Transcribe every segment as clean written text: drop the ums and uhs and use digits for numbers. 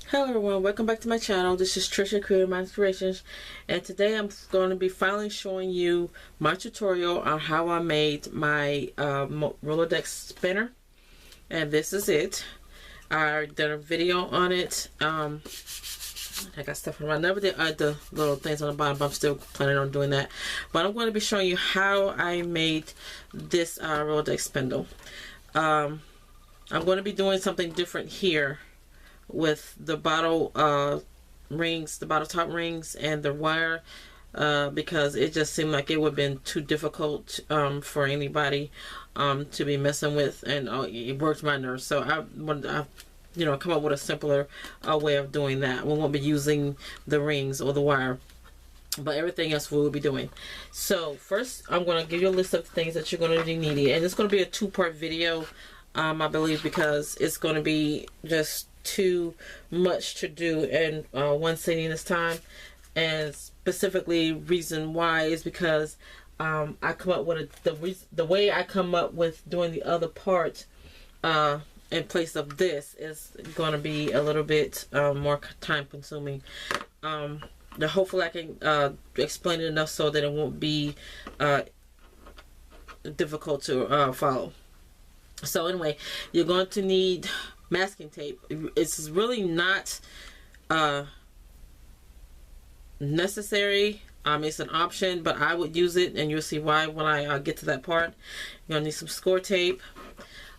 Hello everyone, welcome back to my channel. This is Trisha Creativemind Creations, and today I'm going to be finally showing you my tutorial on how I made my Memorydex spinner, and this is it. I did a video on it. I got stuff around. I never did the little things on the bottom, but I'm still planning on doing that. But I'm going to be showing you how I made this Memorydex spindle. I'm going to be doing something different here with the bottle rings, the bottle top rings and the wire, because it just seemed like it would have been too difficult for anybody to be messing with, and it worked my nerves. So I wanted to come up with a simpler way of doing that. We won't be using the rings or the wire, but everything else we will be doing. So first I'm going to give you a list of things that you're going to be needing, and it's going to be a two-part video, I believe, because it's going to be just too much to do in one sitting this time. And specifically, reason why is because I come up with the way I come up with doing the other part in place of this is going to be a little bit more time consuming. Hopefully I can explain it enough so that it won't be difficult to follow. So anyway, you're going to need masking tape. It's really not necessary. It's an option, but I would use it, and you'll see why when I get to that part. You're gonna need some score tape.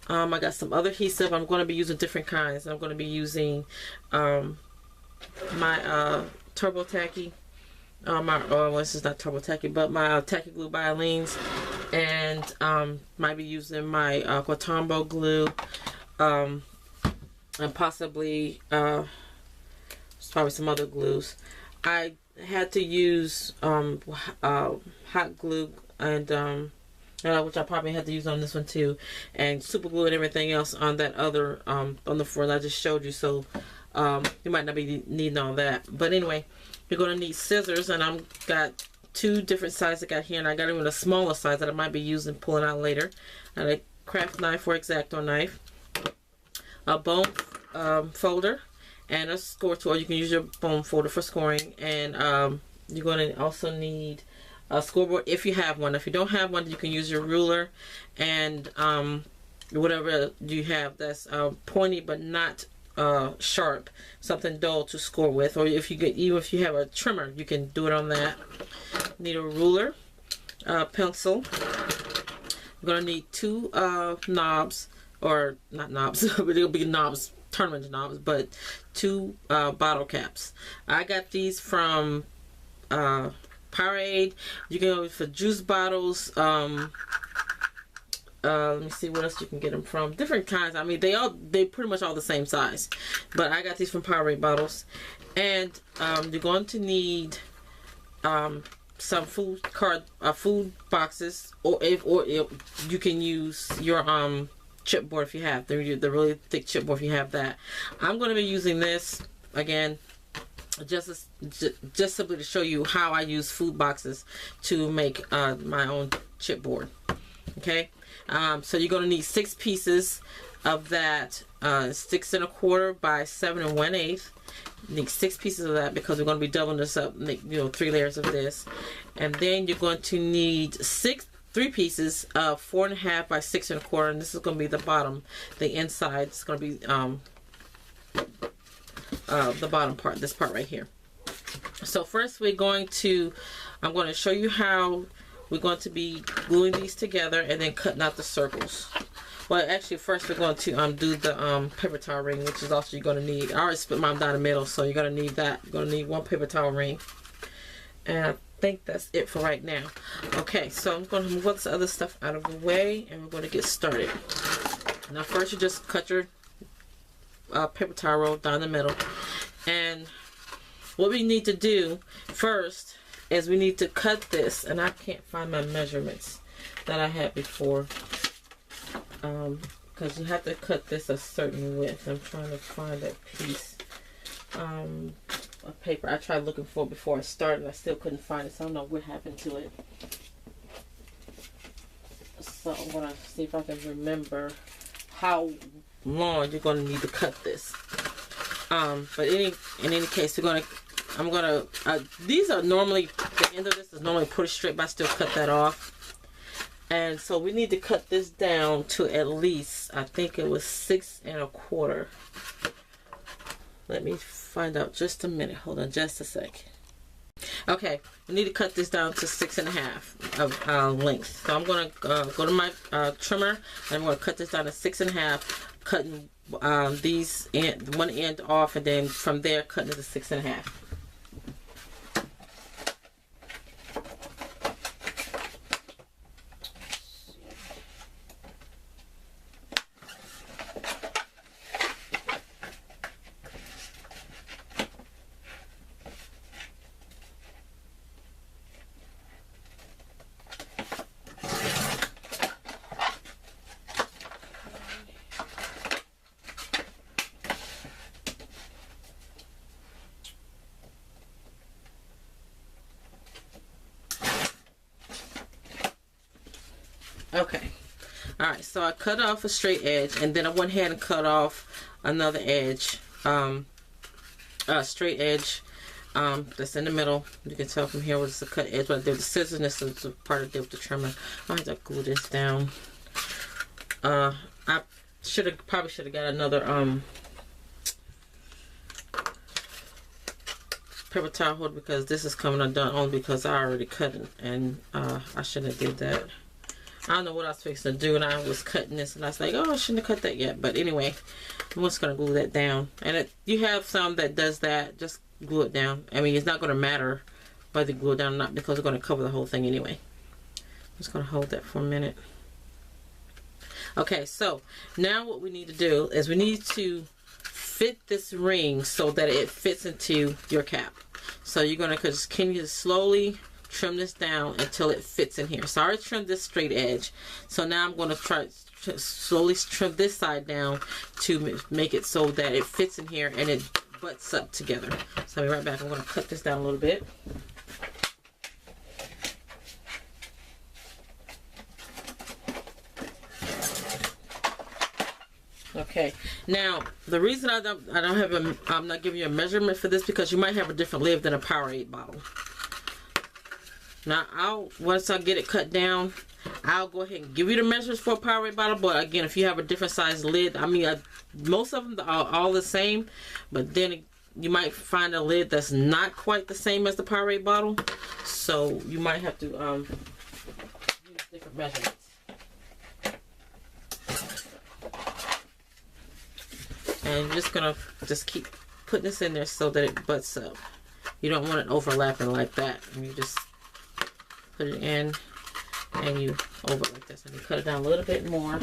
I got some other adhesive. I'm going to be using different kinds. I'm going to be using my Turbo Tacky. This is not Turbo Tacky, but my Tacky Glue by Aleene's, and might be using my Quatombo glue. And possibly probably some other glues. I had to use hot glue, and which I probably had to use on this one too, and super glue and everything else on that other on the floor that I just showed you. So you might not be needing all that, but anyway, you're going to need scissors, and I've got two different sizes I got here, and I got even a smaller size that I might be using pulling out later, and a craft knife or X-acto knife, a bone folder, and a score tool. You can use your bone folder for scoring, and you're going to also need a scoreboard if you have one. If you don't have one, you can use your ruler and whatever you have that's pointy but not sharp, something dull to score with. Or if you even if you have a trimmer, you can do it on that. You need a ruler, pencil. You're going to need two knobs, or not knobs, but it'll be knobs, tournament knobs, but two bottle caps. I got these from powerade. You can go for juice bottles. Let me see what else you can get them from. Different kinds. I mean, they pretty much all the same size, but I got these from powerade bottles. And you're going to need some food boxes, or if you can use your chipboard if you have the really thick chipboard if you have that. I'm going to be using this again just simply to show you how I use food boxes to make my own chipboard. Okay, so you're going to need 6 pieces of that 6 1/4 by 7 1/8. You need 6 pieces of that because we're going to be doubling this up, make 3 layers of this. And then you're going to need 3 pieces of 4 1/2 by 6 1/4, and this is going to be the bottom, the inside. It's going to be the bottom part, this part right here. So first I'm going to show you how we're going to be gluing these together and then cutting out the circles. Well, actually, first we're going to do the paper towel ring, which is also you're going to need. I already split mine down the middle, so you're going to need that. You're going to need 1 paper towel ring, and I think that's it for right now. Okay, so I'm going to move all this other stuff out of the way, and we're going to get started. Now first you just cut your paper towel roll down the middle, and what we need to do first is we need to cut this, and I can't find my measurements that I had before, because you have to cut this a certain width. I'm trying to find that piece of paper I tried looking for before I started. I still couldn't find it, so I don't know what happened to it. So I'm going to see if I can remember how long you're going to need to cut this. But in any case, I'm gonna these are normally, the end of this is normally pretty straight, but I still cut that off. And so we need to cut this down to at least, I think it was 6 1/4. Let me find out just a minute. Hold on just a sec. Okay, we need to cut this down to 6 1/2 of length. So I'm gonna go to my trimmer, and I'm gonna cut this down to 6 1/2, cutting these one end off, and then from there cutting it to 6 1/2. Okay, all right, so I cut off a straight edge, and then I went ahead and cut off another edge, straight edge that's in the middle. You can tell from here was the cut edge, but I did with the scissors, and this is the part I did with the trimmer. I have to glue this down. I probably should have got another paper towel holder, because this is coming undone only because I already cut it, and I shouldn't have did that. I don't know what I was fixing to do, and I was cutting this, and I was like, oh, I shouldn't have cut that yet. But anyway, I'm just going to glue that down. And you have some that does that, just glue it down. I mean, it's not going to matter whether you glue it down or not, because it's going to cover the whole thing anyway. I'm just going to hold that for a minute. Okay, so now what we need to do is we need to fit this ring so that it fits into your cap. So you're going to just continue to slowly trim this down until it fits in here. So I already trimmed this straight edge, so now I'm going to try to slowly trim this side down to make it so that it fits in here and it butts up together. So I'll be right back. I'm going to cut this down a little bit. Okay, now the reason I'm not giving you a measurement for this, because you might have a different lid than a powerade bottle. Now, once I get it cut down, I'll go ahead and give you the measurements for a powerade bottle. But again, if you have a different size lid, I mean, most of them are all the same. But then you might find a lid that's not quite the same as the powerade bottle. So you might have to use different measurements. And you're just going to keep putting this in there so that it butts up. You don't want it overlapping like that. And you just put it in, and you over like this, and you cut it down a little bit more.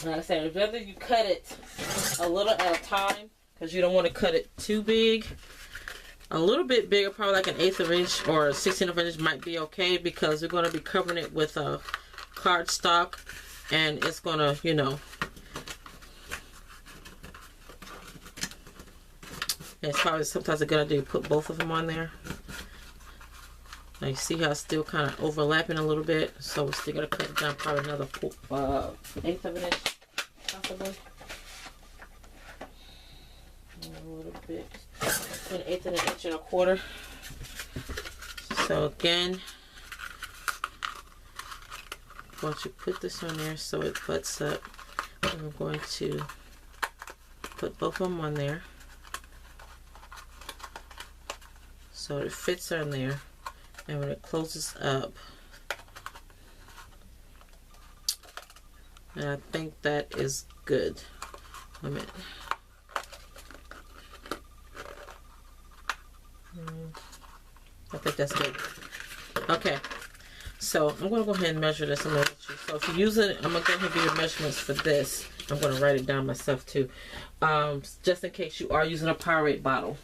Like I said, whether you cut it a little at a time, because you don't want to cut it too big. A little bit bigger, probably like an 1/8 of an inch or a 1/16 of an inch might be okay, because we're going to be covering it with a cardstock, and it's going to, you know, it's probably sometimes a good idea to put both of them on there. Now you see how it's still kind of overlapping a little bit, so we're still going to cut it down probably another 1/8 of an inch, possibly. A little bit, an 1/8 of an inch and a quarter. So again, once you put this on there so it butts up, I'm going to put both of them on there so it fits on there. And when it closes up, and I think that is good. Wait a minute. I think that's good. Okay, so I'm going to go ahead and measure this. I'm going to let you. So if you use it, I'm going to go ahead and give you measurements for this. I'm going to write it down myself too, just in case you are using a powerade bottle.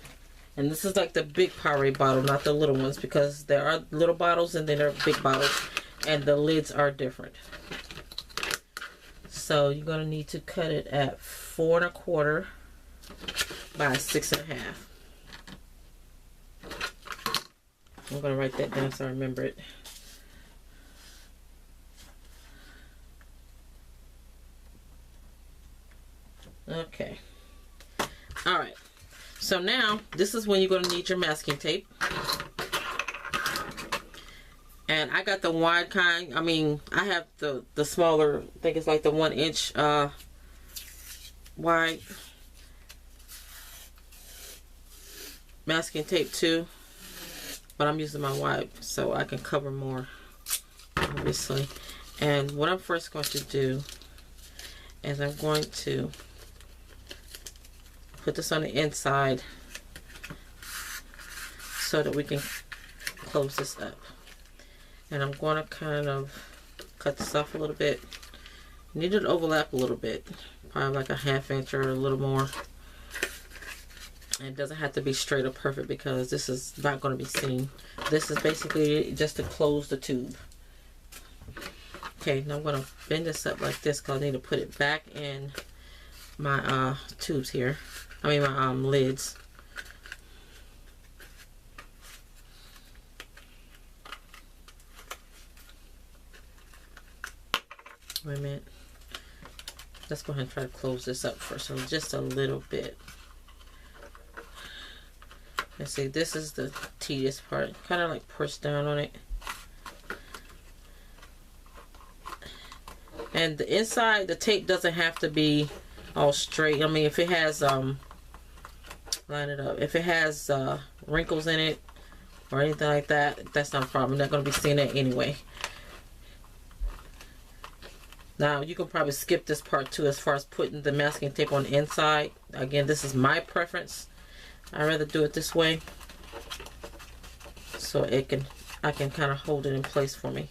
And this is like the big powerade bottle, not the little ones, because there are little bottles and then there are big bottles, and the lids are different. So you're going to need to cut it at 4 1/4 by 6 1/2. I'm going to write that down so I remember it. Okay. All right. So now this is when you're going to need your masking tape. And I got the wide kind. I mean, I have the smaller, I think it's like the 1 inch wide masking tape too. But I'm using my wide so I can cover more, obviously. And what I'm first going to do is I'm going to put this on the inside so that we can close this up. And I'm going to kind of cut this off a little bit. Need it to overlap a little bit, probably like a 1/2 inch or a little more. And it doesn't have to be straight up perfect because this is not going to be seen. This is basically just to close the tube. Okay, now I'm going to bend this up like this because I need to put it back in my tubes here. I mean my lids. Wait a minute. Let's go ahead and try to close this up first, so just a little bit. Let's see, this is the tedious part. Kind of like push down on it. And the inside, the tape doesn't have to be all straight. I mean, if it has, line it up. If it has wrinkles in it or anything like that, that's not a problem. I'm not going to be seeing it anyway. Now, you can probably skip this part too as far as putting the masking tape on the inside. Again, this is my preference. I'd rather do it this way so I can kind of hold it in place for me.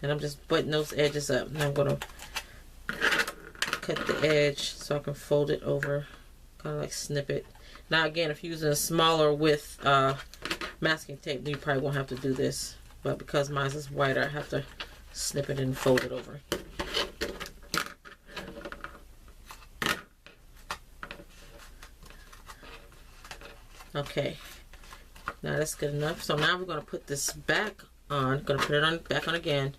And I'm just butting those edges up. And I'm going to cut the edge so I can fold it over, kind of like snip it. Now again, if you're using a smaller width masking tape, then you probably won't have to do this. But because mine is wider, I have to snip it and fold it over. Okay, now that's good enough. So now we're going to put this back on. Going to put it back on again.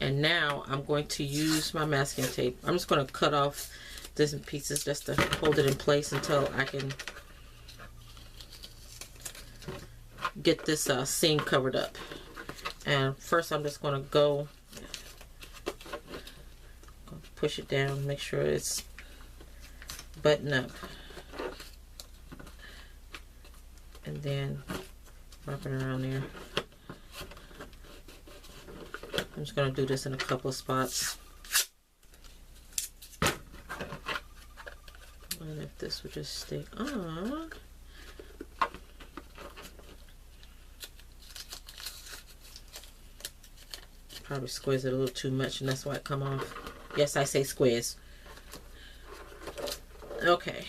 And now I'm going to use my masking tape. I'm just going to cut off this in pieces just to hold it in place until I can get this seam covered up. And first I'm just going to push it down, make sure it's buttoned up. And then wrap it around there. I'm just going to do this in a couple of spots. And if this would just stay on. Probably squeeze it a little too much and that's why it come off. Yes, I say squeeze. Okay.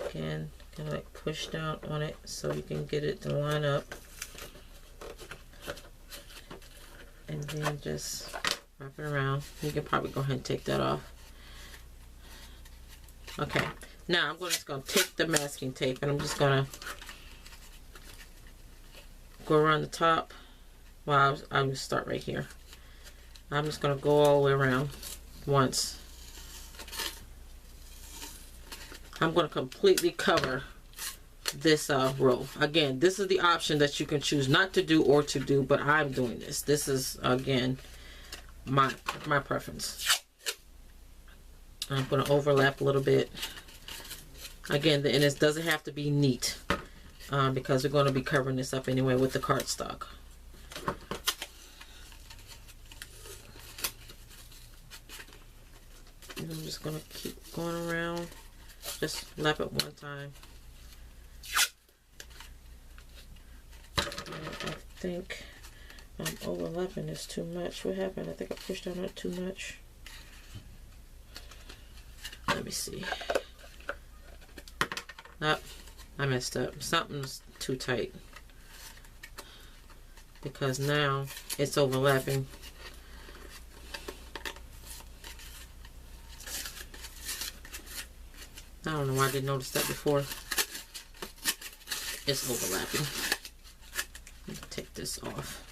Again, kind of like push down on it so you can get it to line up. And then just wrap it around. You can probably go ahead and take that off. Okay, now I'm just going to take the masking tape and I'm just going to go around the top. Well, I'm going to start right here. I'm just going to go all the way around once. I'm going to completely cover this row. Again, this is the option that you can choose not to do or to do, but I'm doing this. This is, again, my preference. I'm going to overlap a little bit. Again, and this doesn't have to be neat because we're going to be covering this up anyway with the cardstock. And I'm just going to keep going around. Just lap it one time. I think I'm overlapping this too much. What happened? I think I pushed on it too much. Let me see. Nope, I messed up. Something's too tight. Because now it's overlapping. I don't know why I didn't notice that before. It's overlapping. Let me take this off.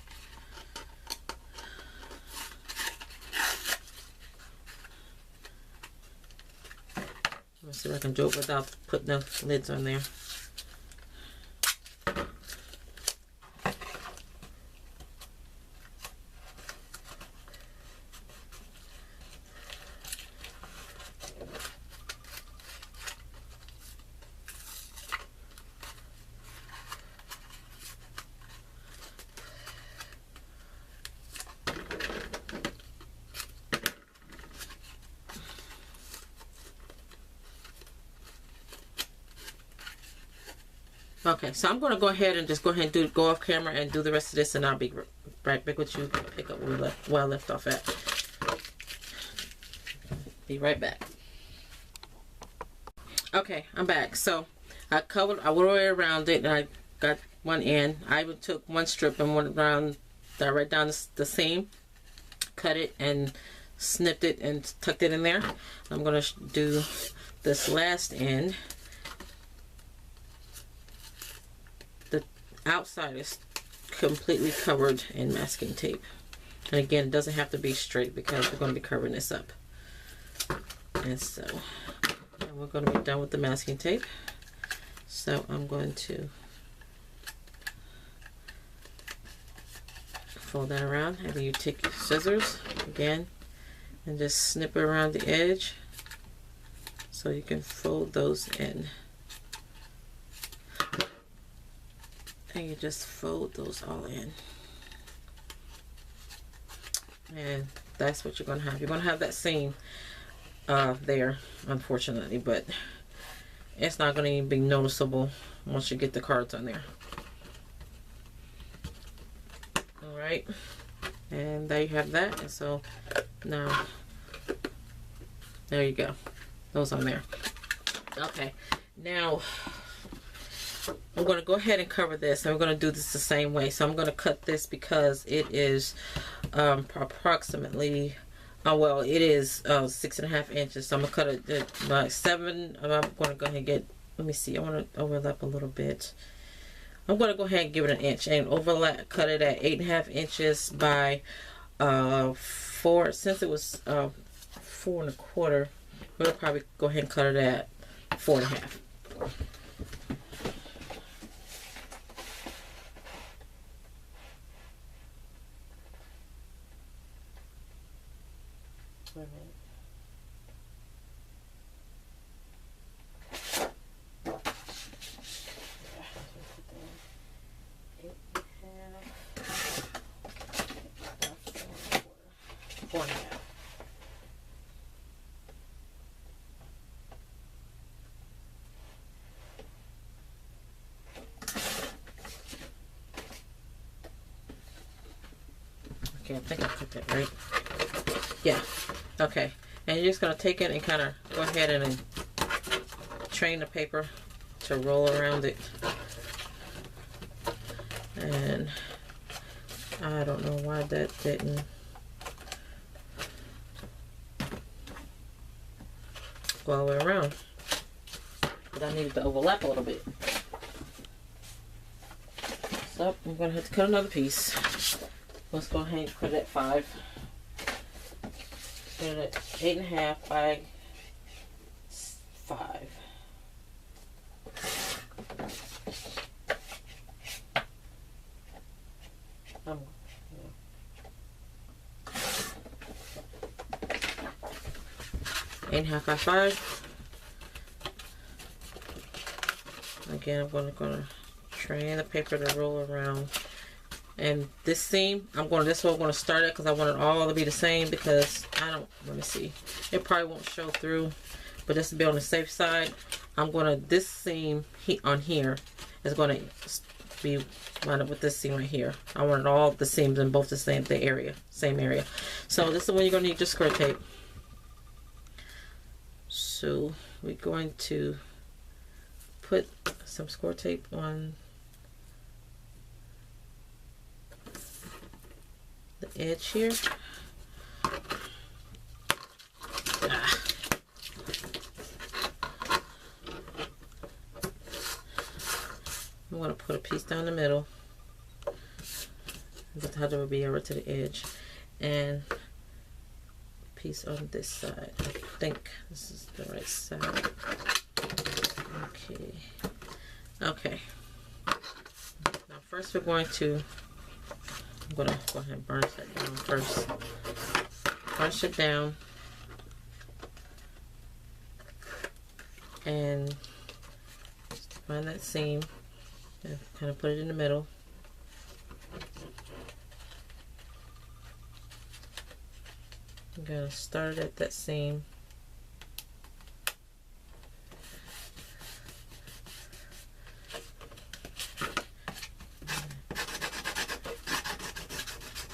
See if I can do it without putting the lids on there. Okay, so I'm going to go ahead and just go off camera and do the rest of this, and I'll be right back with you. Pick up where I left off at. Be right back. Okay, I'm back. So I went all the way around it, and I got one end. I even took one strip and went around right down the seam, cut it and snipped it and tucked it in there. I'm going to do this last end. Outside is completely covered in masking tape, and again, it doesn't have to be straight because we're going to be covering this up. And so we're going to be done with the masking tape, so I'm going to fold that around, and then you take your scissors again and just snip it around the edge so you can fold those in. And you just fold those all in. And that's what you're going to have. You're going to have that seam there, unfortunately, but it's not going to even be noticeable once you get the cards on there. Alright. And there you have that. And so now, there you go. Those on there. Okay. Now, I'm going to go ahead and cover this, and we're going to do this the same way. So I'm going to cut this because it is approximately, well, it is 6.5 inches. So I'm going to cut it by 7. I'm going to go ahead and get, let me see, I want to overlap a little bit. I'm going to go ahead and give it an inch and cut it at 8.5 inches by 4. Since it was 4 1/4, we'll probably go ahead and cut it at 4.5. Wait a minute. Four and a half. Okay, I think I put that right. Yeah. Okay. And you're just going to take it and kind of go ahead and train the paper to roll around it. And I don't know why that didn't go all the way around. But I needed to overlap a little bit. So I'm going to have to cut another piece. Let's go ahead and put it at 5. Put it at 8.5 by 5. Yeah. 8.5 by 5. Again, I'm going to train the paper to roll around. And this seam, this one I'm going to start it because I want it all to be the same, because let me see, it probably won't show through, but just to be on the safe side, this seam on here is going to be lined up with this seam right here. I want all the seams in both the same area. So this is when you're going to need your square tape. So we're going to put some square tape on the edge here. I'm going to put a piece down the middle. Just how it will be over to the edge, and a piece on this side. I think this is the right side. Okay. Okay. Now first we're going to, I'm going to go ahead and burnish that down first. Burnish it down. And find that seam and kind of put it in the middle. I'm going to start at that seam.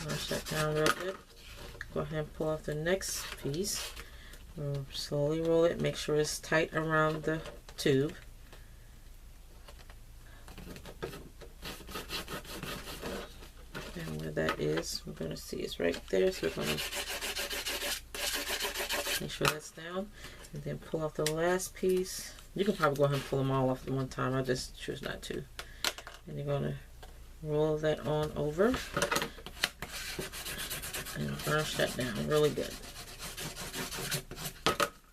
Wash that down real good. Go ahead and pull off the next piece. Slowly roll it. Make sure it's tight around the tube. And where that is, we're going to see it's right there. So we're going to make sure that's down. And then pull off the last piece. You can probably go ahead and pull them all off at one time. I just choose not to. And you're going to roll that on over. And burnish that down really good.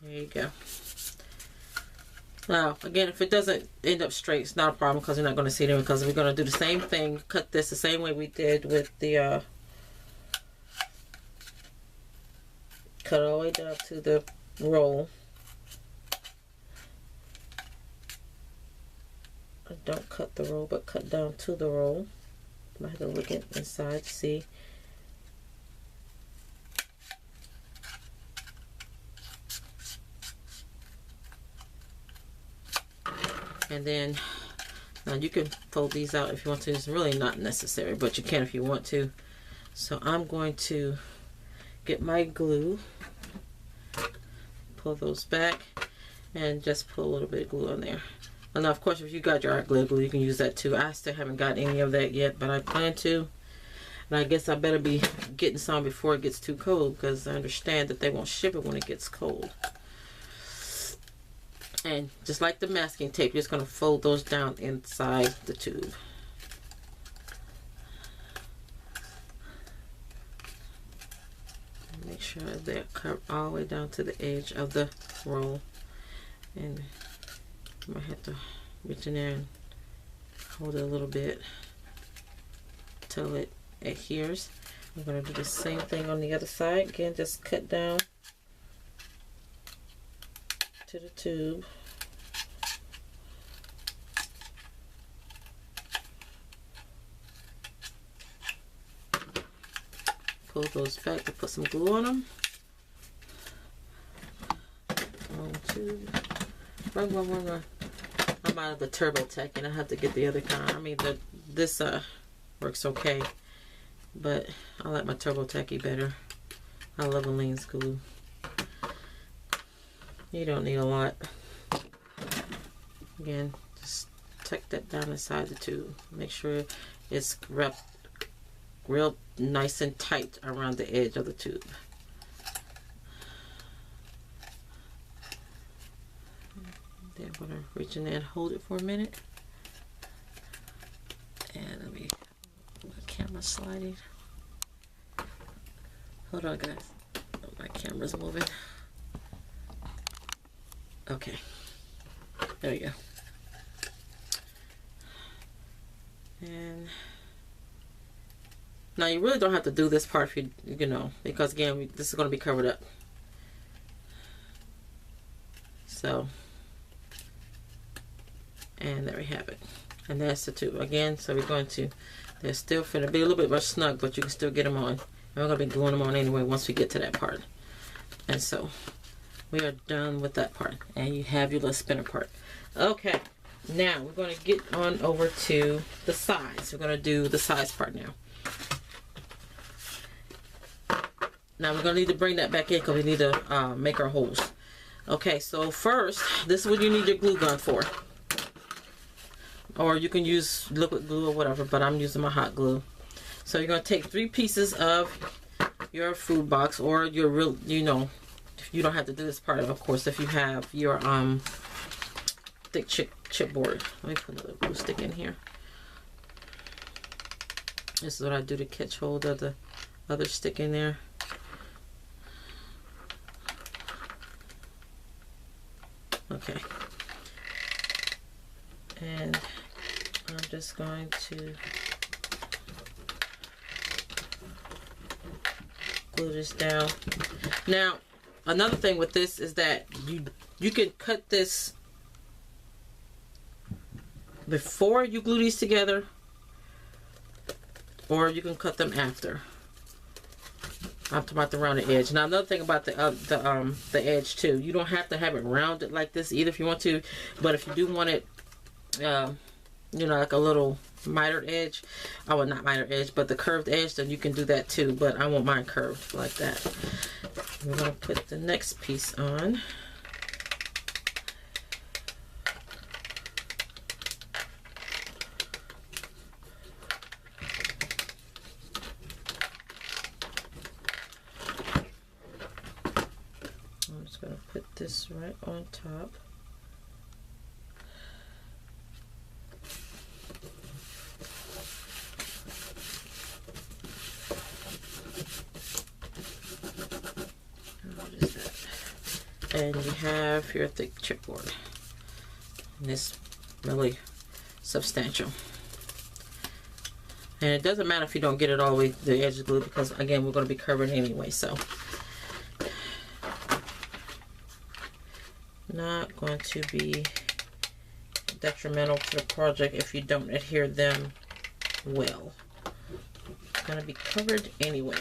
There you go. Now, again, if it doesn't end up straight, it's not a problem because you're not going to see it because we're going to do the same thing. Cut this the same way we did with the cut all the way down to the roll. Don't cut the roll, but cut down to the roll. I have to look at inside to see. And then now you can fold these out if you want to. It's really not necessary, but you can if you want to. So I'm going to get my glue, pull those back, and just put a little bit of glue on there. And now, of course, if you got your art glue, you can use that too. I still haven't got any of that yet, but I plan to. And I guess I better be getting some before it gets too cold because I understand that they won't ship it when it gets cold. And just like the masking tape, you're just going to fold those down inside the tube. Make sure they're cut all the way down to the edge of the roll. And I might have to reach in there and hold it a little bit until it adheres. I'm going to do the same thing on the other side. Again, just cut down to the tube. Pull those back to put some glue on them. One, two, run. I'm out of the TurboTech and I have to get the other kind. I mean, this works okay, but I like my TurboTech better. I love Aleene's glue. You don't need a lot. Again, just tuck that down inside the tube. Make sure it's wrapped real nice and tight around the edge of the tube. Then I'm going to reach in there and hold it for a minute. And let me, the camera's sliding. Hold on, guys. Oh, my camera's moving. Okay, there we go. And now you really don't have to do this part if you know, because again, this is going to be covered up. So, and there we have it. And that's the tube again. So we're going to, they're still finna be a little bit more snug, but you can still get them on. And we're going to be gluing them on anyway once we get to that part. And so we are done with that part, and you have your little spinner part. Okay, now we're going to get on over to the sides. We're going to do the sides part now. Now we're going to need to bring that back in because we need to make our holes. Okay, so first, this is what you need your glue gun for. Or you can use liquid glue or whatever, but I'm using my hot glue. So you're going to take 3 pieces of your food box or your real, you know, you don't have to do this part, of course, if you have your thick chipboard. Let me put another glue stick in here. This is what I do to catch hold of the other stick in there. Okay. And I'm just going to glue this down. Now, another thing with this is that you can cut this before you glue these together, or you can cut them after. I'm talking about the rounded edge. Now, another thing about the edge too, you don't have to have it rounded like this either if you want to, but if you do want it, you know, like a little mitered edge, I would not mitered edge, but the curved edge, then you can do that too. But I want mine curved like that. We're gonna put the next piece on. I'm just gonna put this right on top. And you have your thick chipboard. And it's really substantial. And it doesn't matter if you don't get it all the way to the edge of glue, because again, we're going to be covering anyway, so not going to be detrimental to the project if you don't adhere them well. It's going to be covered anyway.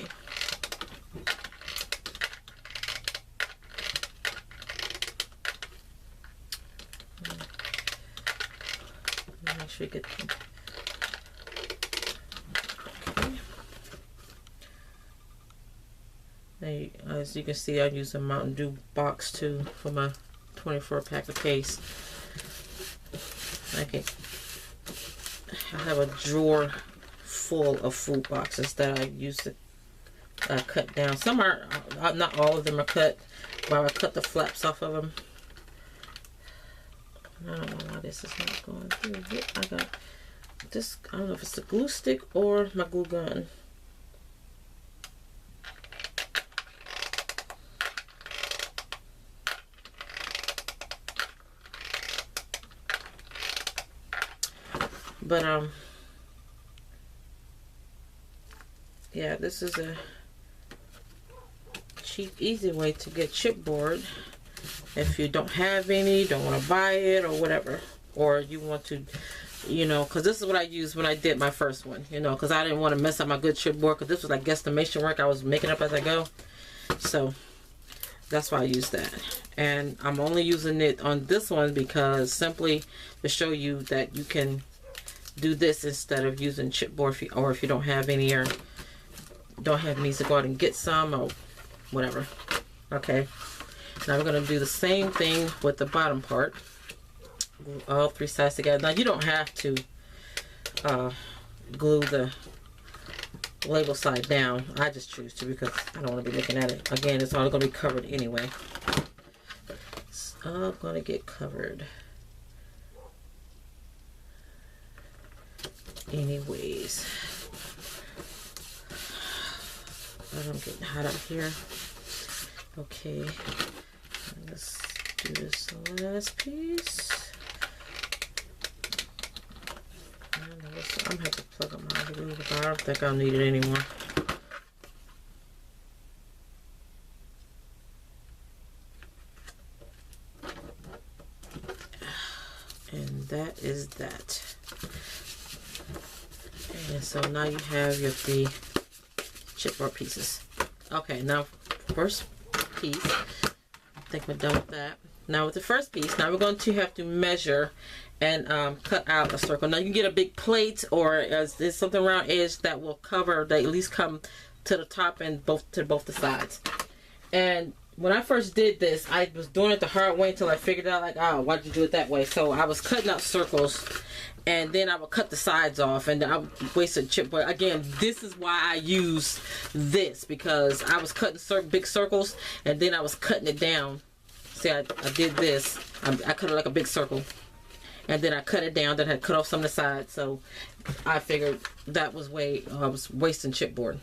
Make sure you get them. Okay. Now, as you can see, I use a Mountain Dew box too for my 24 pack of case. I have a drawer full of food boxes that I use to cut down. Some are, not all of them are cut, but I cut the flaps off of them. I don't know why this is not going through. I got this, I don't know if it's the glue stick or my glue gun. But yeah, this is a cheap, easy way to get chipboard. If you don't have any, don't want to buy it or whatever, or you want to, you know, because this is what I used when I did my first one, you know, because I didn't want to mess up my good chipboard, because this was like guesstimation work. I was making up as I go, so that's why I used that. And I'm only using it on this one because simply to show you that you can do this instead of using chipboard, or if you don't have any or don't have means to go out and get some or whatever. Okay. Now we're going to do the same thing with the bottom part. Glue all three sides together. Now you don't have to glue the label side down. I just choose to because I don't want to be looking at it. Again, it's all going to be covered anyway. It's all going to get covered anyways. I'm getting hot up here. Okay. Let's do this last piece. I'm gonna have to plug up my glue, but I don't think I'll need it anymore. And that is that. And so now you have your three chipboard pieces. Okay, now first piece, I think we're done with that. Now with the first piece, now we're going to have to measure and cut out a circle. Now you can get a big plate, or there's something around edge that will cover, that at least come to the top and both the sides. And when I first did this, I was doing it the hard way until I figured out, like, oh, why'd you do it that way? So I was cutting out circles, and then I would cut the sides off, and then I would waste a chip. But again, this is why I use this, because I was cutting big circles, and then I was cutting it down. See, I did this. I cut it like a big circle, and then I cut it down. Then I cut off some of the sides. So I figured that was I was wasting chipboard.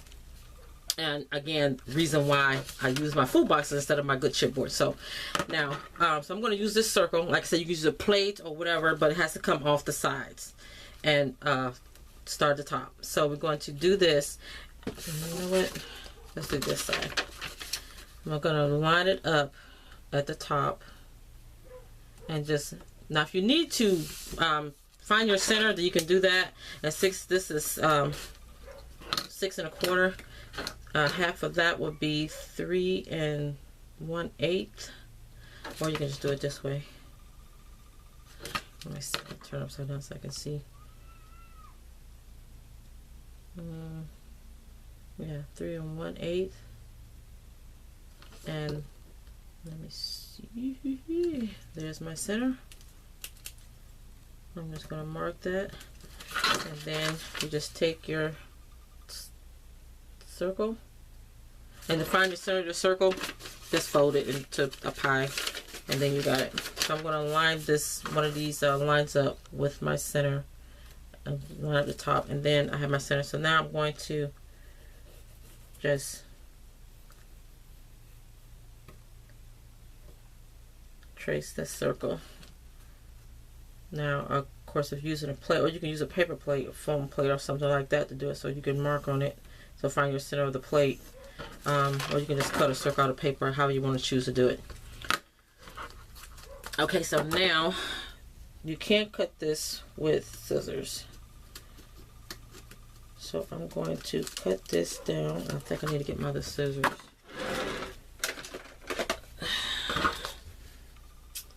And again, reason why I use my food boxes instead of my good chipboard. So now, so I'm going to use this circle. Like I said, you can use a plate or whatever, but it has to come off the sides and start at the top. So we're going to do this. You know what? Let's do this side. I'm going to line it up at the top and just, now if you need to find your center, then you can do that. And this is 6 1/4. Half of that would be 3 1/8, or you can just do it this way. Let me see, turn upside down so I can see. Yeah, 3 1/8, and let me see. There's my center. I'm just gonna mark that, and then you just take your circle, and to find the center of the circle, just fold it into a pie, and then you got it. So I'm going to line this, one of these lines up with my center, and line at the top, and then I have my center. So now I'm going to just trace this circle. Now, of course, if you're using a plate, or you can use a paper plate, a foam plate, or something like that to do it, so you can mark on it. So find your center of the plate, or you can just cut a circle out of paper, however you want to choose to do it. Okay, so now you can't cut this with scissors. So I'm going to cut this down. I think I need to get my other scissors.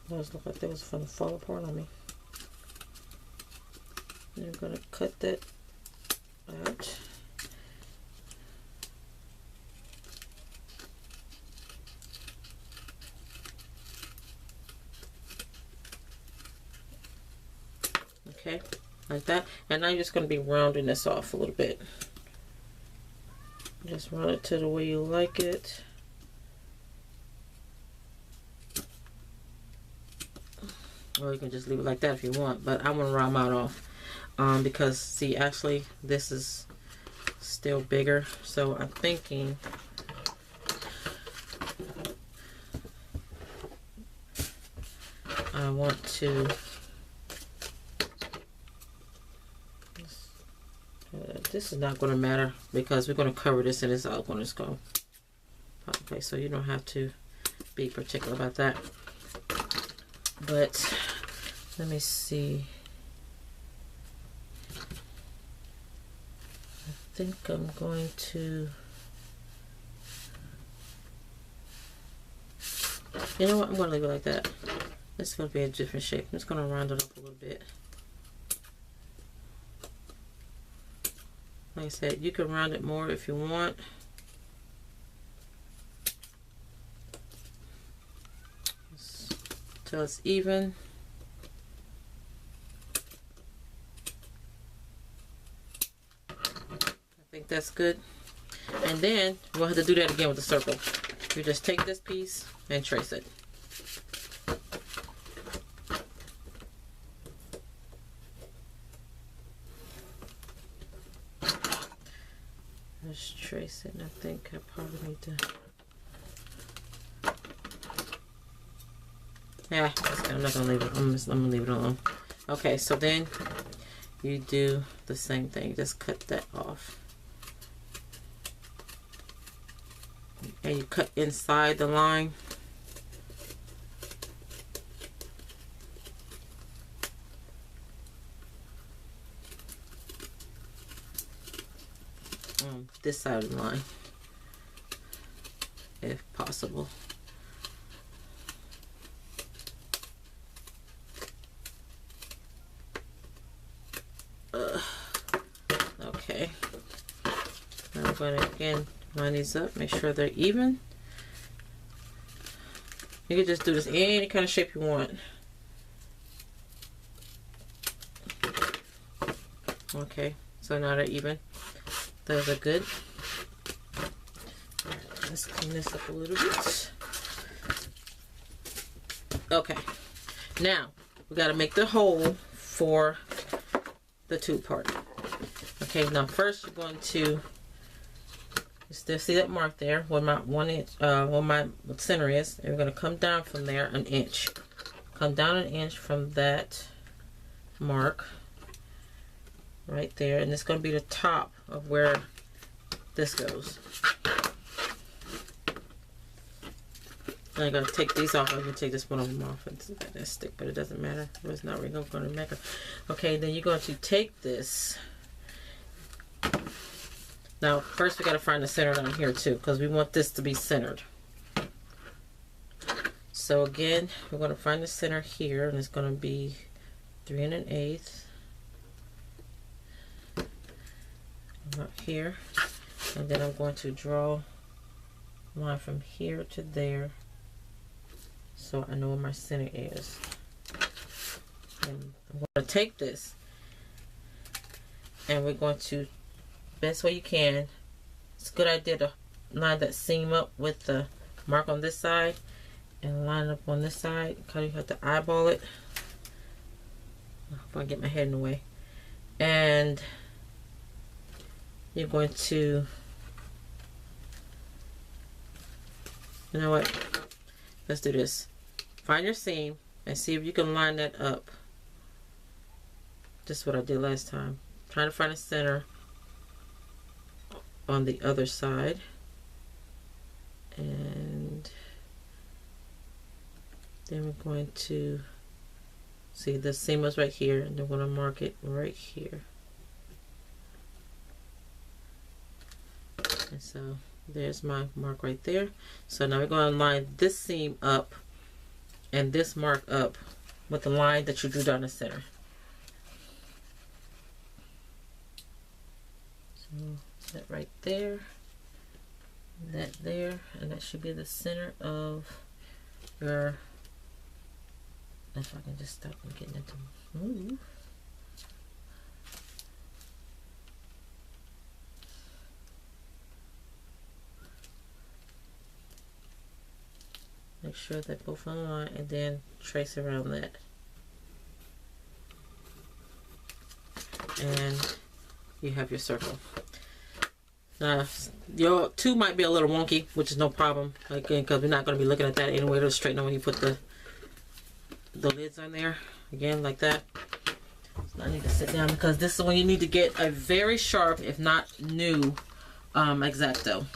Those look like they was going to fall apart on me. And I'm going to cut that out. Okay, like that. And now you're just going to be rounding this off a little bit. Just round it to the way you like it. Or you can just leave it like that if you want, but I want to round mine off because, see, actually this is still bigger, so I'm thinking I want to this is not going to matter because we're going to cover this and it's all going to go pop in place, so you don't have to be particular about that. But let me see. I think I'm going to, you know what, I'm going to leave it like that. It's going to be a different shape. I'm just going to round it up a little bit. Like I said, you can round it more if you want. Till it's even. I think that's good. And then we'll have to do that again with the circle. You just take this piece and trace it. Just trace it, and I think I probably need to. Yeah, I'm not gonna leave it. I'm gonna leave it alone. Okay, so then you do the same thing. Just cut that off, and you cut inside the line. On this side of the line, if possible. Okay, now I'm going to again line these up, make sure they're even. You can just do this any kind of shape you want. Okay, so now they're even. Those are good. Let's clean this up a little bit. Okay, now we got to make the hole for the tube part. Okay, now first you're going to You still see that mark there where my 1 inch, where my center is. And we're going to come down from there an inch. Come down an inch from that mark right there, and it's going to be the top of where this goes. I gotta take these off. I'm gonna take this one of them off. It's that stick, but it doesn't matter. It's not really going to matter. Okay, then you're going to take this. Now, first we gotta find the center down here too, because we want this to be centered. So again, we're gonna find the center here, and it's gonna be 3 1/8. Right here, and then I'm going to draw a line from here to there, so I know where my center is. And I'm going to take this, and we're going to, best way you can, it's a good idea to line that seam up with the mark on this side and line it up on this side, because you have to eyeball it. If I get my head in the way. And you're going to, you know what, let's do this. Find your seam and see if you can line that up. This is what I did last time. Trying to find a center on the other side. And then we're going to see the seam was right here, and then we're going to mark it right here. And so there's my mark right there. So now we're going to line this seam up and this mark up with the line that you drew down the center. So that right there, that there, and that should be the center of your, if I can just stop and getting it to move. Make sure that both on the line, and then trace around that. And you have your circle. Now, your 2 might be a little wonky, which is no problem. Again, because we're not going to be looking at that anyway. It'll straighten out when you put the lids on there. Again, like that. So I need to sit down, because this is when you need to get a very sharp, if not new, X-acto.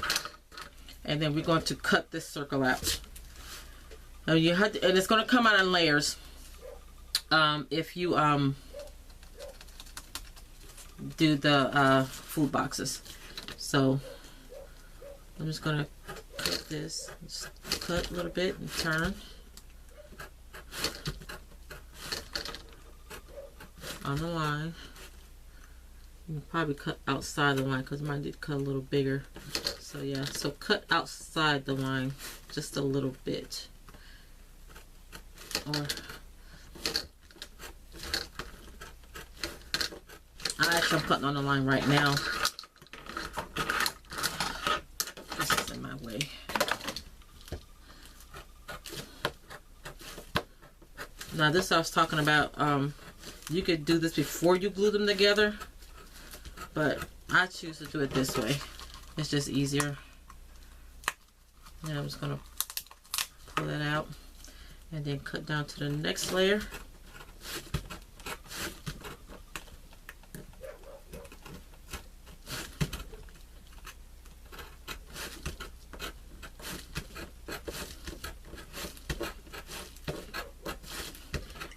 And then we're going to cut this circle out. Now you have to, and it's going to come out in layers. If you do the food boxes. So I'm just going to cut this. Just cut a little bit and turn on the line. You can probably cut outside the line, because mine did cut a little bigger. So yeah, so cut outside the line just a little bit. Or I'm cutting on the line right now. This is in my way. Now this I was talking about, you could do this before you glue them together, but I choose to do it this way. It's just easier. Now I'm just going to pull that out and then cut down to the next layer.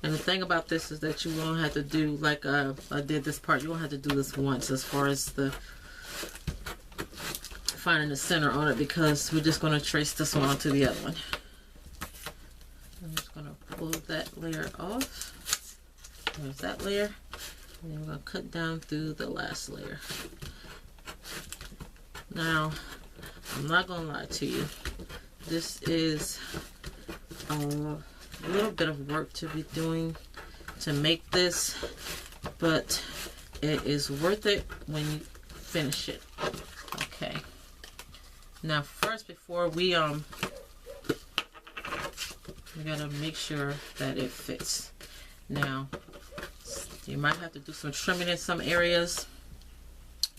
And the thing about this is that you won't have to do like I did this part. You won't have to do this once as far as the finding the center on it, because we're just going to trace this one onto the other one. I'm just going to pull that layer off. There's that layer. And then we're going to cut down through the last layer. Now, I'm not going to lie to you. This is a little bit of work to be doing to make this, but it is worth it when you finish it. Okay. Now first, before we gotta make sure that it fits. Now you might have to do some trimming in some areas.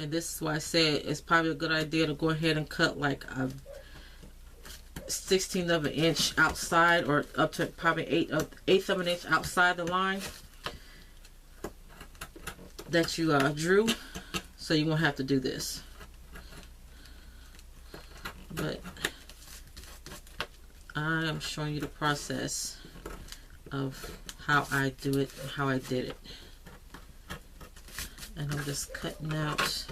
And this is why I said it's probably a good idea to go ahead and cut like a 1/16 of an inch outside, or up to probably 1/8 of an inch outside the line that you drew, so you won't have to do this. But I am showing you the process of how I do it and how I did it. And I'm just cutting out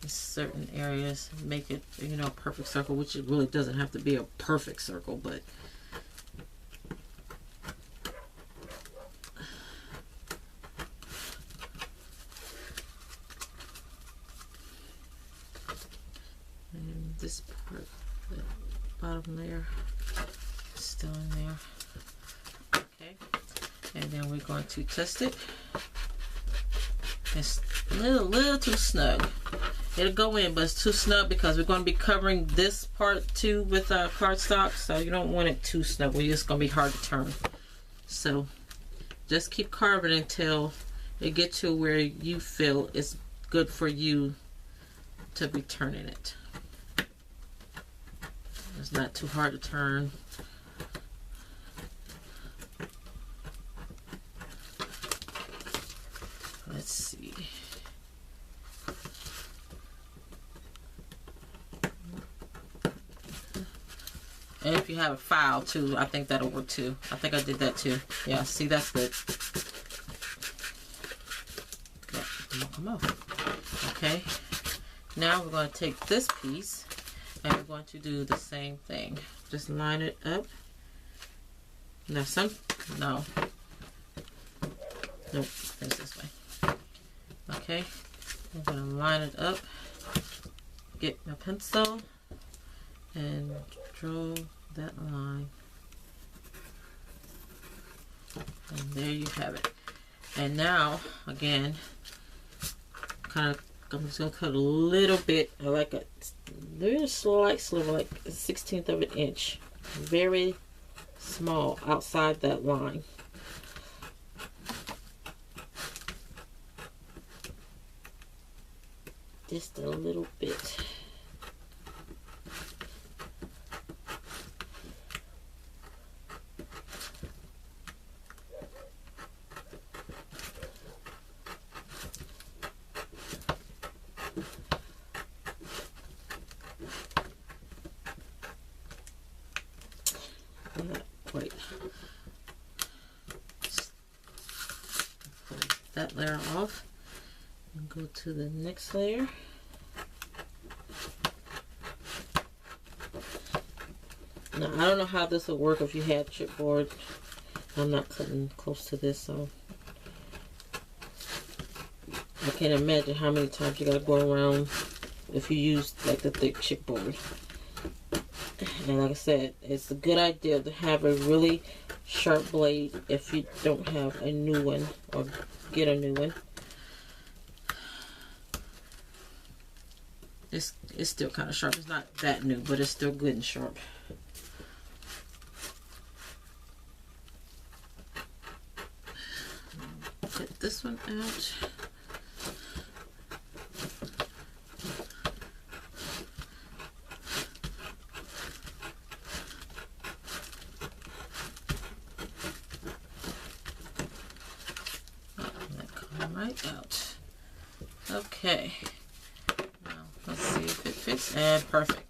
in certain areas, make it, you know, a perfect circle, which it really doesn't have to be a perfect circle, but and this part, the bottom layer, is still in there. Okay, and then we're going to test it. It's a little too snug. It'll go in, but it's too snug because we're going to be covering this part too with cardstock, so you don't want it too snug. It's just going to be hard to turn. So just keep carving until it gets to where you feel it's good for you to be turning it. It's not too hard to turn. Let's see. And if you have a file too, I think that'll work too. I think I did that too. Yeah, see, that's good. Yeah, it'll come off. Okay. Now we're going to take this piece and we're going to do the same thing. Just line it up. Now no. Nope, it's this way. Okay, I'm going to line it up, get my pencil, and draw that line. And there you have it. And now, again, I'm just going to cut a little bit, like a little slight sliver, like a 1/16 of an inch. Very small outside that line. Just a little bit. Wait. Pull that layer off and go to the next layer. Now, I don't know how this will work if you had chipboard. I'm not cutting close to this, so I can't imagine how many times you gotta go around if you use like the thick chipboard. And like I said, it's a good idea to have a really sharp blade if you don't have a new one, or get a new one. It's still kind of sharp. It's not that new, but it's still good and sharp. Cut this one out. Right out. Okay. Now let's see if it fits. And perfect.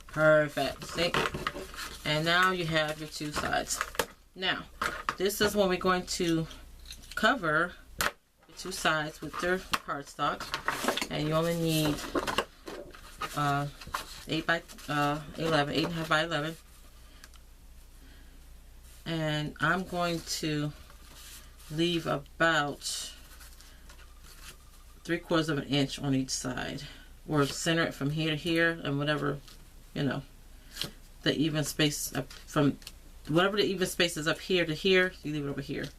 Perfect. See? And now you have your two sides. Now, this is when we're going to cover the two sides with your cardstock. And you only need 8 by 11, 8.5 by 11. And I'm going to leave about 3/4 of an inch on each side, or center it from here to here, and whatever, you know, the even space up from whatever the even space is up here to here, you leave it over here.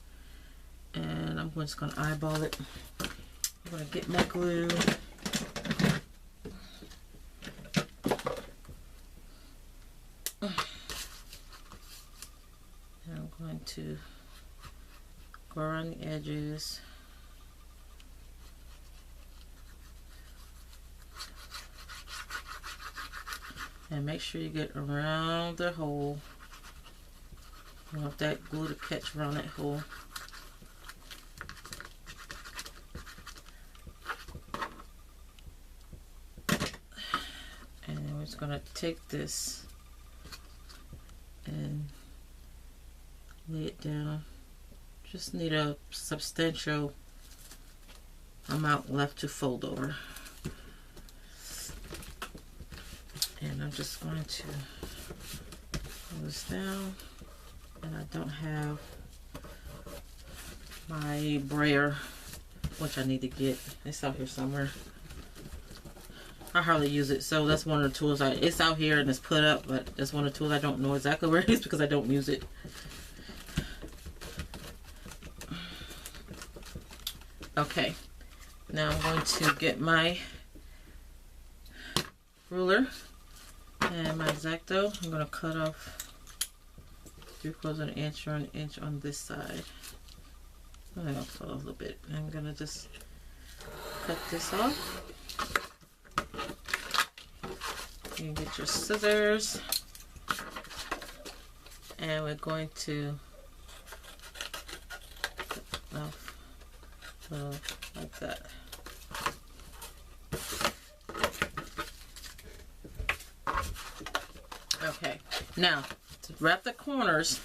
And I'm just going to eyeball it. I'm going to get my glue. And I'm going to go around the edges. And make sure you get around the hole. You want that glue to catch around that hole. And then we're just going to take this and lay it down. Just need a substantial amount left to fold over. And I'm just going to pull this down. And I don't have my brayer, which I need to get. It's out here somewhere. I hardly use it, so that's one of the tools. It's out here and it's put up, but that's one of the tools I don't know exactly where it is because I don't use it. Okay, now I'm going to get my ruler and my X-acto. I'm going to cut off 3/4 of an inch or an inch on this side. I'm going to cut off a little bit. I'm going to just cut this off. You can get your scissors, and we're going to cut off like that. Okay, now to wrap the corners,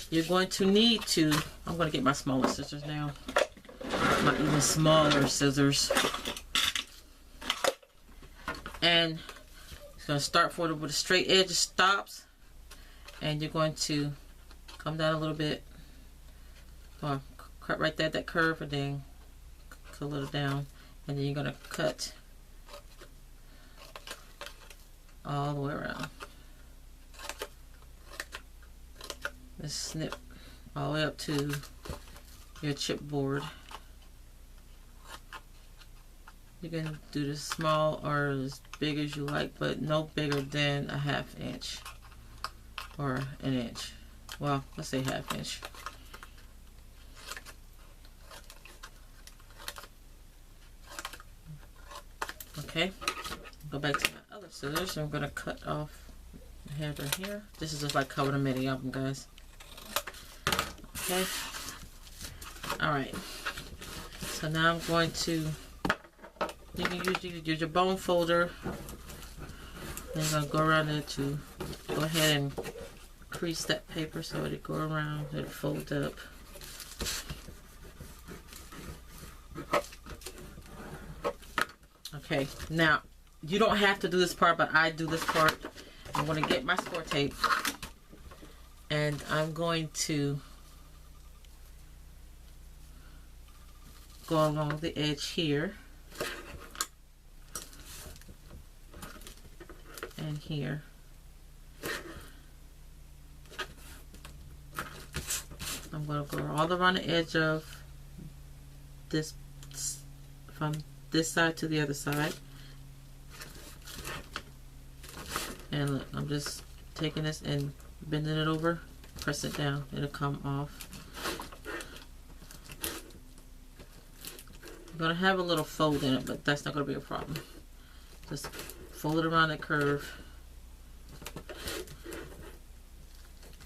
you're going to need to, I'm going to get my smaller scissors now, my even smaller scissors, and it's going to start forward with a straight edge stops, and you're going to come down a little bit, or cut right there at that curve, and then cut a little down, and then you're going to cut all the way around. Just snip all the way up to your chipboard. You can do this small or as big as you like, but no bigger than a 1/2 inch or an inch. Well, let's say 1/2 inch. Okay, go back to my other scissors. I'm going to cut off the head right here. This is just like covering a mini album, guys. Okay. Alright. So now I'm going to, you can use your bone folder. And I'm going to go around there to go ahead and crease that paper so it'll go around, it'll fold up. Okay, now you don't have to do this part, but I do this part. I'm going to get my score tape and I'm going to go along the edge here and here. I'm going to go all around the edge of this, from this side to the other side. And look, I'm just taking this and bending it over, press it down, it'll come off. I'm going to have a little fold in it, but that's not going to be a problem. Just fold it around the curve.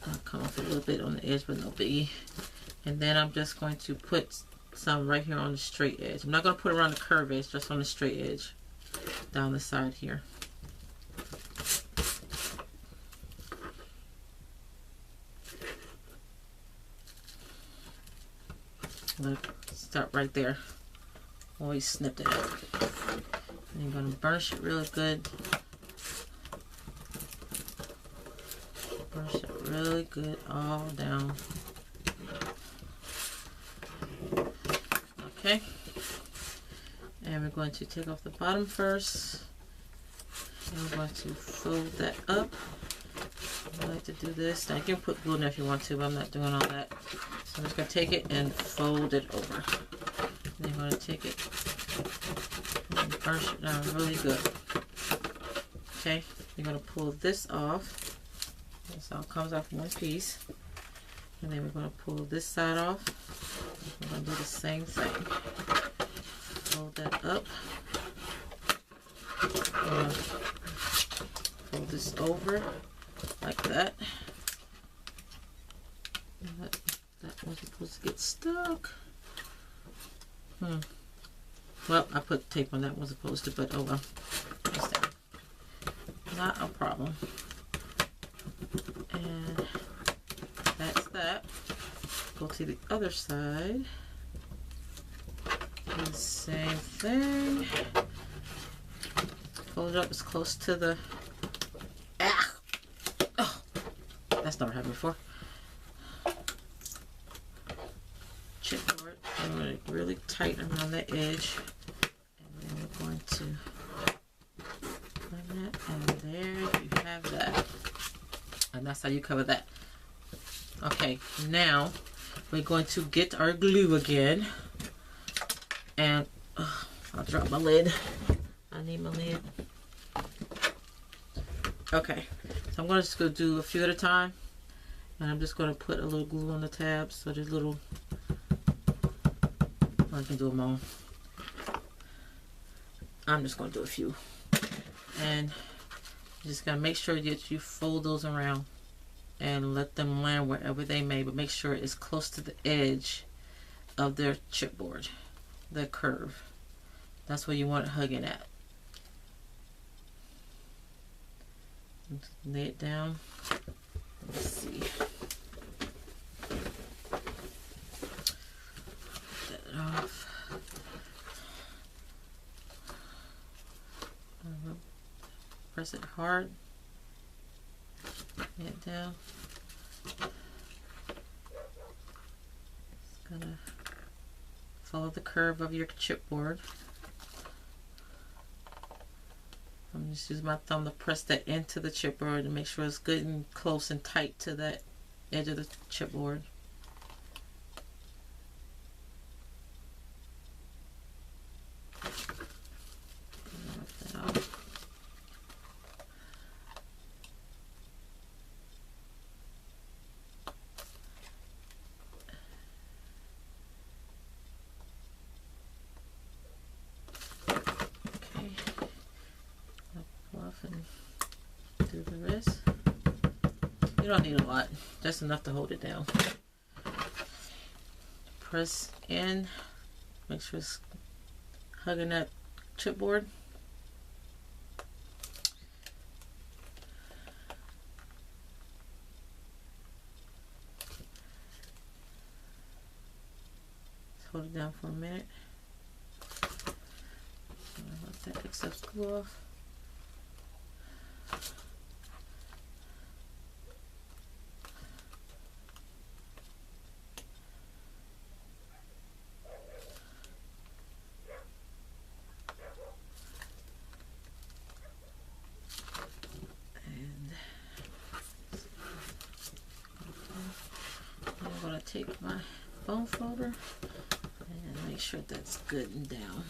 I'll come off a little bit on the edge, but no biggie. And then I'm just going to put some right here on the straight edge. I'm not going to put it around the curve edge, just on the straight edge down the side here. I'm going to start right there. Always snip it out. And you're going to burnish it really good. Burnish it really good all down. Okay. And we're going to take off the bottom first. And we're going to fold that up. I like to do this. Now you can put glue in there if you want to, but I'm not doing all that. So I'm just going to take it and fold it over. Then you're going to take it and burnish it down really good. Okay, you're going to pull this off. This all comes off in one piece. And then we're going to pull this side off. We're going to do the same thing. Fold that up. fold this over like that. That wasn't supposed to get stuck. Well, I put tape on that, wasn't supposed to, but oh well. Not a problem. And that's that. Go to the other side. Do the same thing. Fold it up as close to the. Oh, that's never happened before. Chipboard. I'm going to really tighten around the edge, and then we're going to line that, and there you have that. And that's how you cover that. Okay, now we're going to get our glue again, and I'll drop my lid. I need my lid. Okay, so I'm going to just go do a few at a time, and I'm just going to put a little glue on the tabs so there's little. I can do them all. I'm just going to do a few, and you just got to make sure that you fold those around and let them land wherever they may, but make sure it's close to the edge of their chipboard, the curve. That's where you want it hugging at. Just lay it down. Let's see. Get that off. Press it hard. Lay it down. Just gonna follow the curve of your chipboard. I'm just using my thumb to press that into the chipboard and make sure it's good and close and tight to that edge of the chipboard. And do the rest. You don't need a lot, just enough to hold it down. Press in, make sure it's hugging that chipboard. Just hold it down for a minute. Let that excess glue off. I'm going to take my bone folder and make sure that's good and down.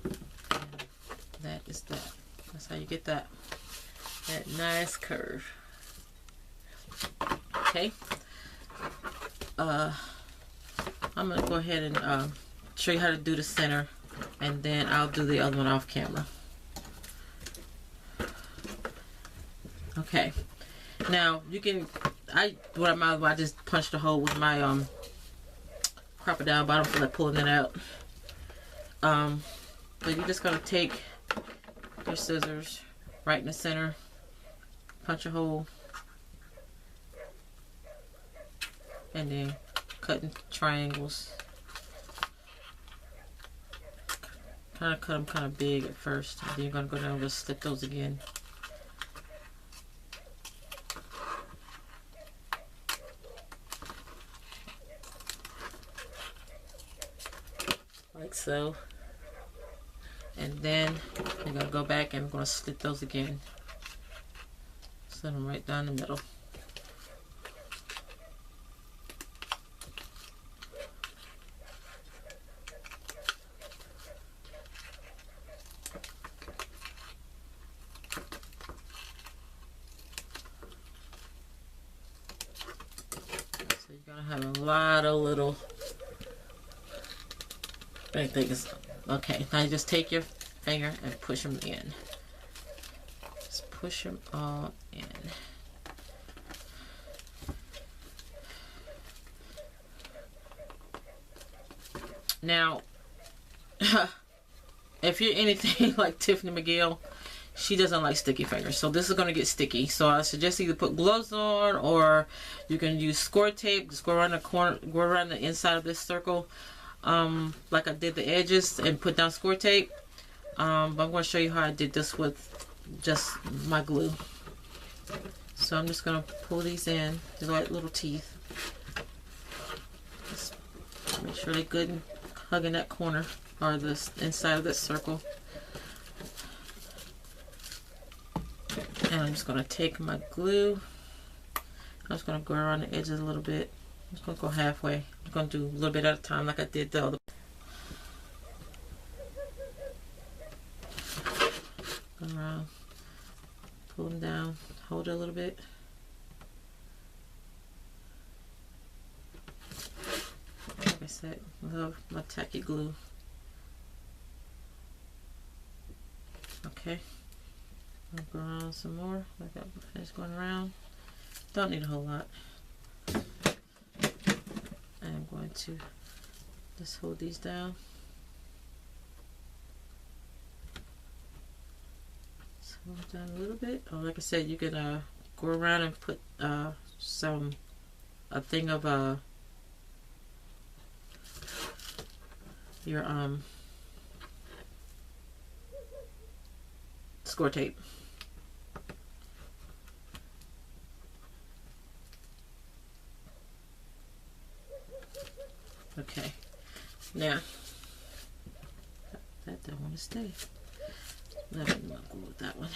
And that is that. That's how you get that nice curve. Okay. I'm going to go ahead and show you how to do the center, and then I'll do the other one off camera. Okay. Now you can, I just punched a hole with my crocodile bottom so I'm pulling it out. But you're just gonna take your scissors right in the center, punch a hole, and then cut in triangles. Kind of cut them kind of big at first, and then you're gonna go down and slip those again. Like so. And then you're going to go back and I'm going to slit those again. Slit them right down the middle. So you're going to have a lot of little things. Okay, now you just take your finger and push them in. push them all in. Now, if you're anything like Tiffany McGill, she doesn't like sticky fingers, so this is going to get sticky. So I suggest either put gloves on, or you can use score tape. Just go around the corner, go around the inside of this circle, like I did the edges, and put down score tape. But I'm going to show you how I did this with just my glue. So I'm just going to pull these in. They're like little teeth. Just make sure they're good and hugging that corner, or this inside of this circle. And I'm just going to take my glue. I'm just going to go around the edges a little bit. I'm just going to go halfway. I'm going to do a little bit at a time like I did the other. Go around, pull them down, hold it a little bit. Like I said, I love my tacky glue. Okay. I'll go around some more. Like I finished going around. Don't need a whole lot. I'm going to just hold these down. Just hold it down a little bit. Or like I said, you could go around and put a thing of your score tape. Okay, now that don't want to stay. Let me not go with that one.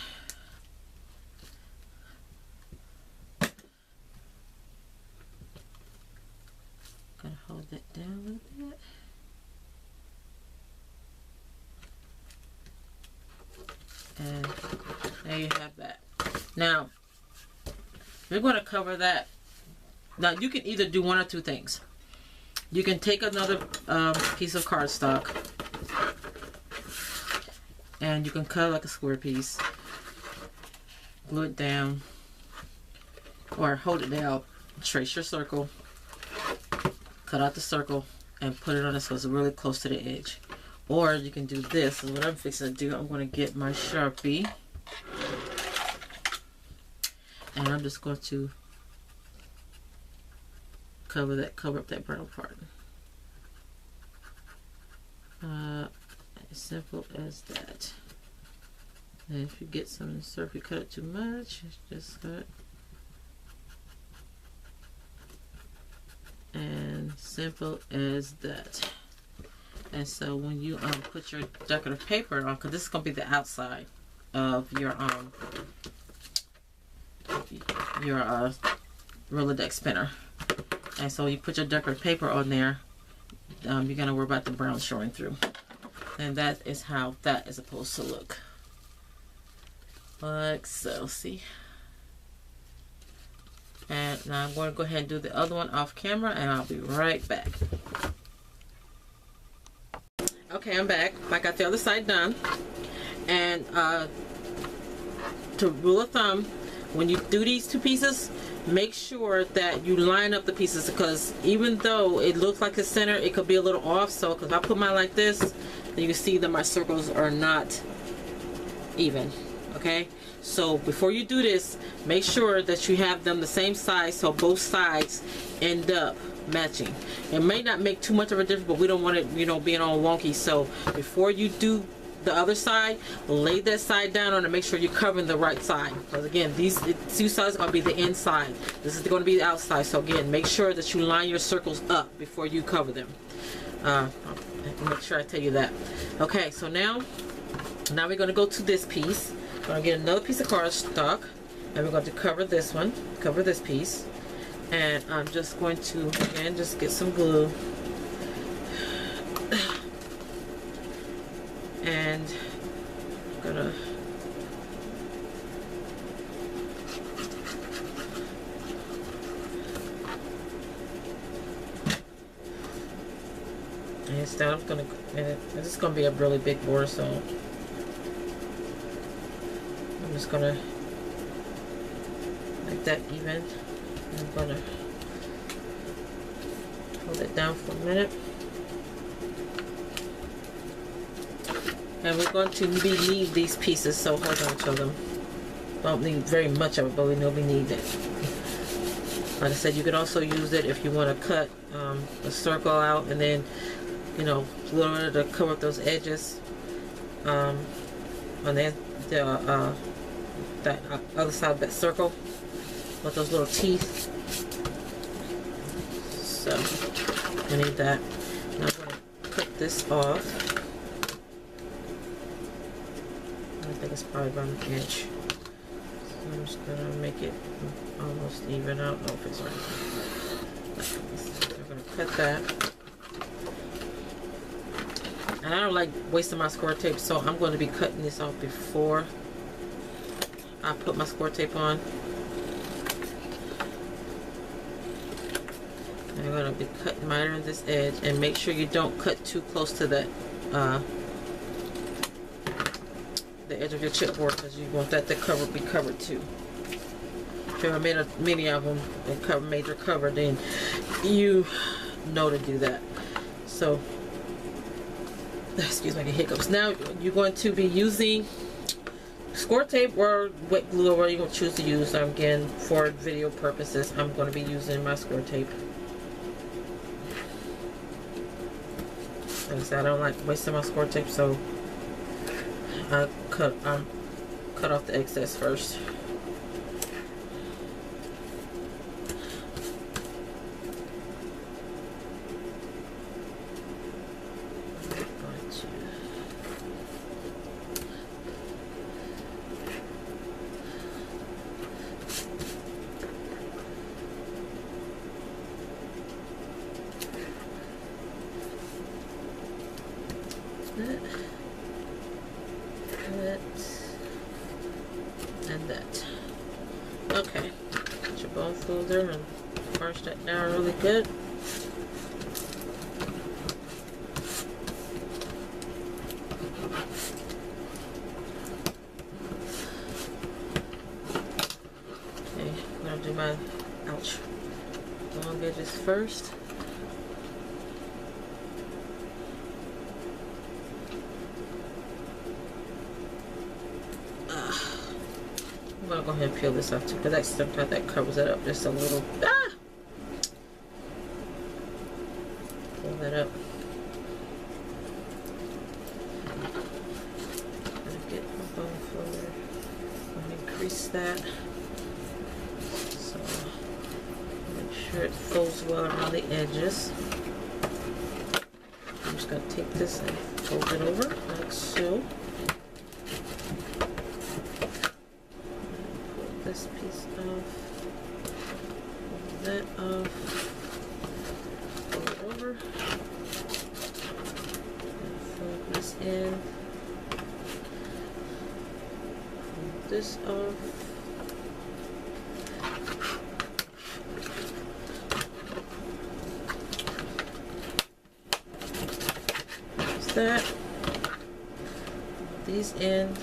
Gonna hold that down a little bit. And there you have that. Now we're going to cover that. Now you can either do one or two things. You can take another piece of cardstock and you can cut like a square piece, glue it down, or hold it down, trace your circle, cut out the circle, and put it on it so it's really close to the edge. Or you can do this. Is what I'm fixing to do. I'm going to get my Sharpie and I'm just going to cover up that brown part. As simple as that. And if you get some surf, you cut it too much, just cut. And simple as that. And so when you put your decorative paper on, because this is going to be the outside of your Rolodex spinner. And so you put your decorative paper on there, you're going to worry about the brown showing through. And that is how that is supposed to look. Like so, see? And now I'm going to go ahead and do the other one off camera, and I'll be right back. Okay, I'm back. I got the other side done. And to rule of thumb, when you do these two pieces, make sure that you line up the pieces, because even though it looks like the center, it could be a little off. So if I put mine like this, then you can see that my circles are not even. Okay, so before you do this, make sure that you have them the same size so both sides end up matching. It may not make too much of a difference, but we don't want it, you know, being all wonky. So before you do the other side, lay that side down on it, make sure you're covering the right side, because again, these two sides are going to be the inside, this is going to be the outside. So again, make sure that you line your circles up before you cover them. Make sure I tell you that. Okay, so now we're going to go to this piece. We're going to get another piece of cardstock, and we're going to cover this one, cover this piece. And I'm just going to, again, just get some glue. And I'm gonna instead I'm gonna, and this is gonna be a really big border, so I'm just gonna that even. I'm gonna hold it down for a minute. And we're going to need these pieces, so hold on to them. Don't need very much of it, but we know we need it. Like I said, you could also use it if you want to cut a circle out and then, you know, a little bit to cover up those edges on the other side of that circle with those little teeth. So I need that. Now I'm going to cut this off. I think it's probably about an inch. So I'm just going to make it almost even. I don't know if it's right. I'm going to cut that. And I don't like wasting my score tape, so I'm going to be cutting this off before I put my score tape on. I'm going to be cutting mine on this edge, and make sure you don't cut too close to that the edge of your chipboard, because you want that to be covered too. If you ever made many of them and major cover, then you know to do that. So, excuse my hiccups. Now you're going to be using score tape or wet glue, or you're going to choose to use. Again, for video purposes, I'm going to be using my score tape. Like I said, I don't like wasting my score tape, so I cut off the excess first. And that. Okay, put your bone folder and brush that down really good. Okay, I'm gonna do my long edges first. I'm gonna go ahead and peel this off too, because sometimes that covers it up just a little. Pull that up. Get my bone folder. Increase that. So make sure it folds well around the edges. I'm just gonna take this and fold it over like so. This piece off, pull that off, fold it over, and fold this in, fold this off, there's that, fold these in.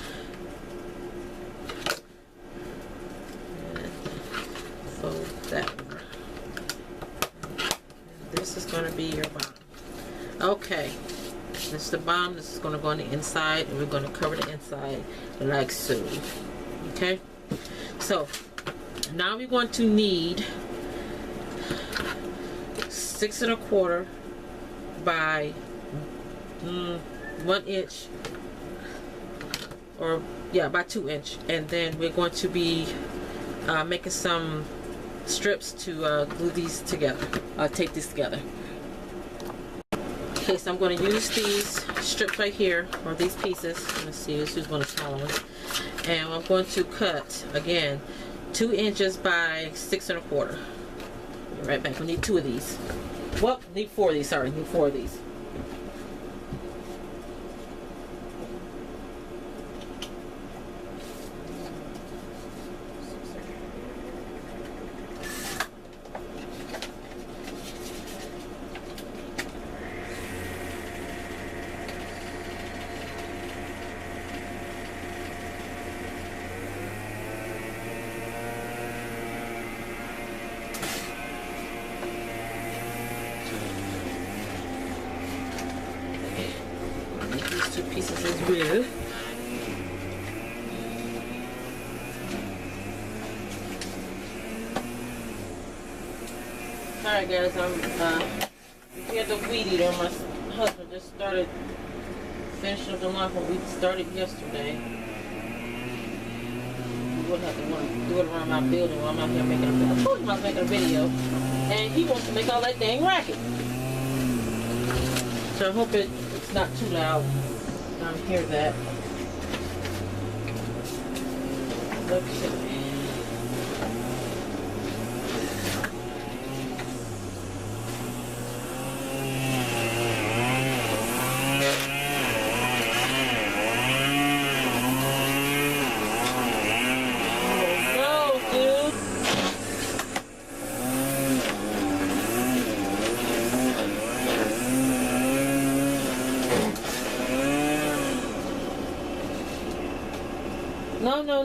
That over. This is going to be your bottom. Okay, this is the bottom. This is going to go on the inside, and we're going to cover the inside like so. Okay, so now we're going to need 6 1/4 by 1 inch, or yeah, by 2 inch, and then we're going to be making some strips to glue these together, tape these together. Okay, so I'm going to use these strips right here, or these pieces. Let's see, let's use one of the smaller ones. And I'm going to cut, again, 2 inches by 6 1/4. Right back, we need 2 of these. Well, need 4 of these, sorry, need 4 of these. these 2 pieces is with. Alright guys, we had the weed eater. My husband just started finishing up the lawn when we started yesterday. We wouldn't have to want to do it around my building while I'm out here making a video. I told him I was making a video, and he wants to make all that dang racket. So I hope it's not too loud. I don't hear that. Okay.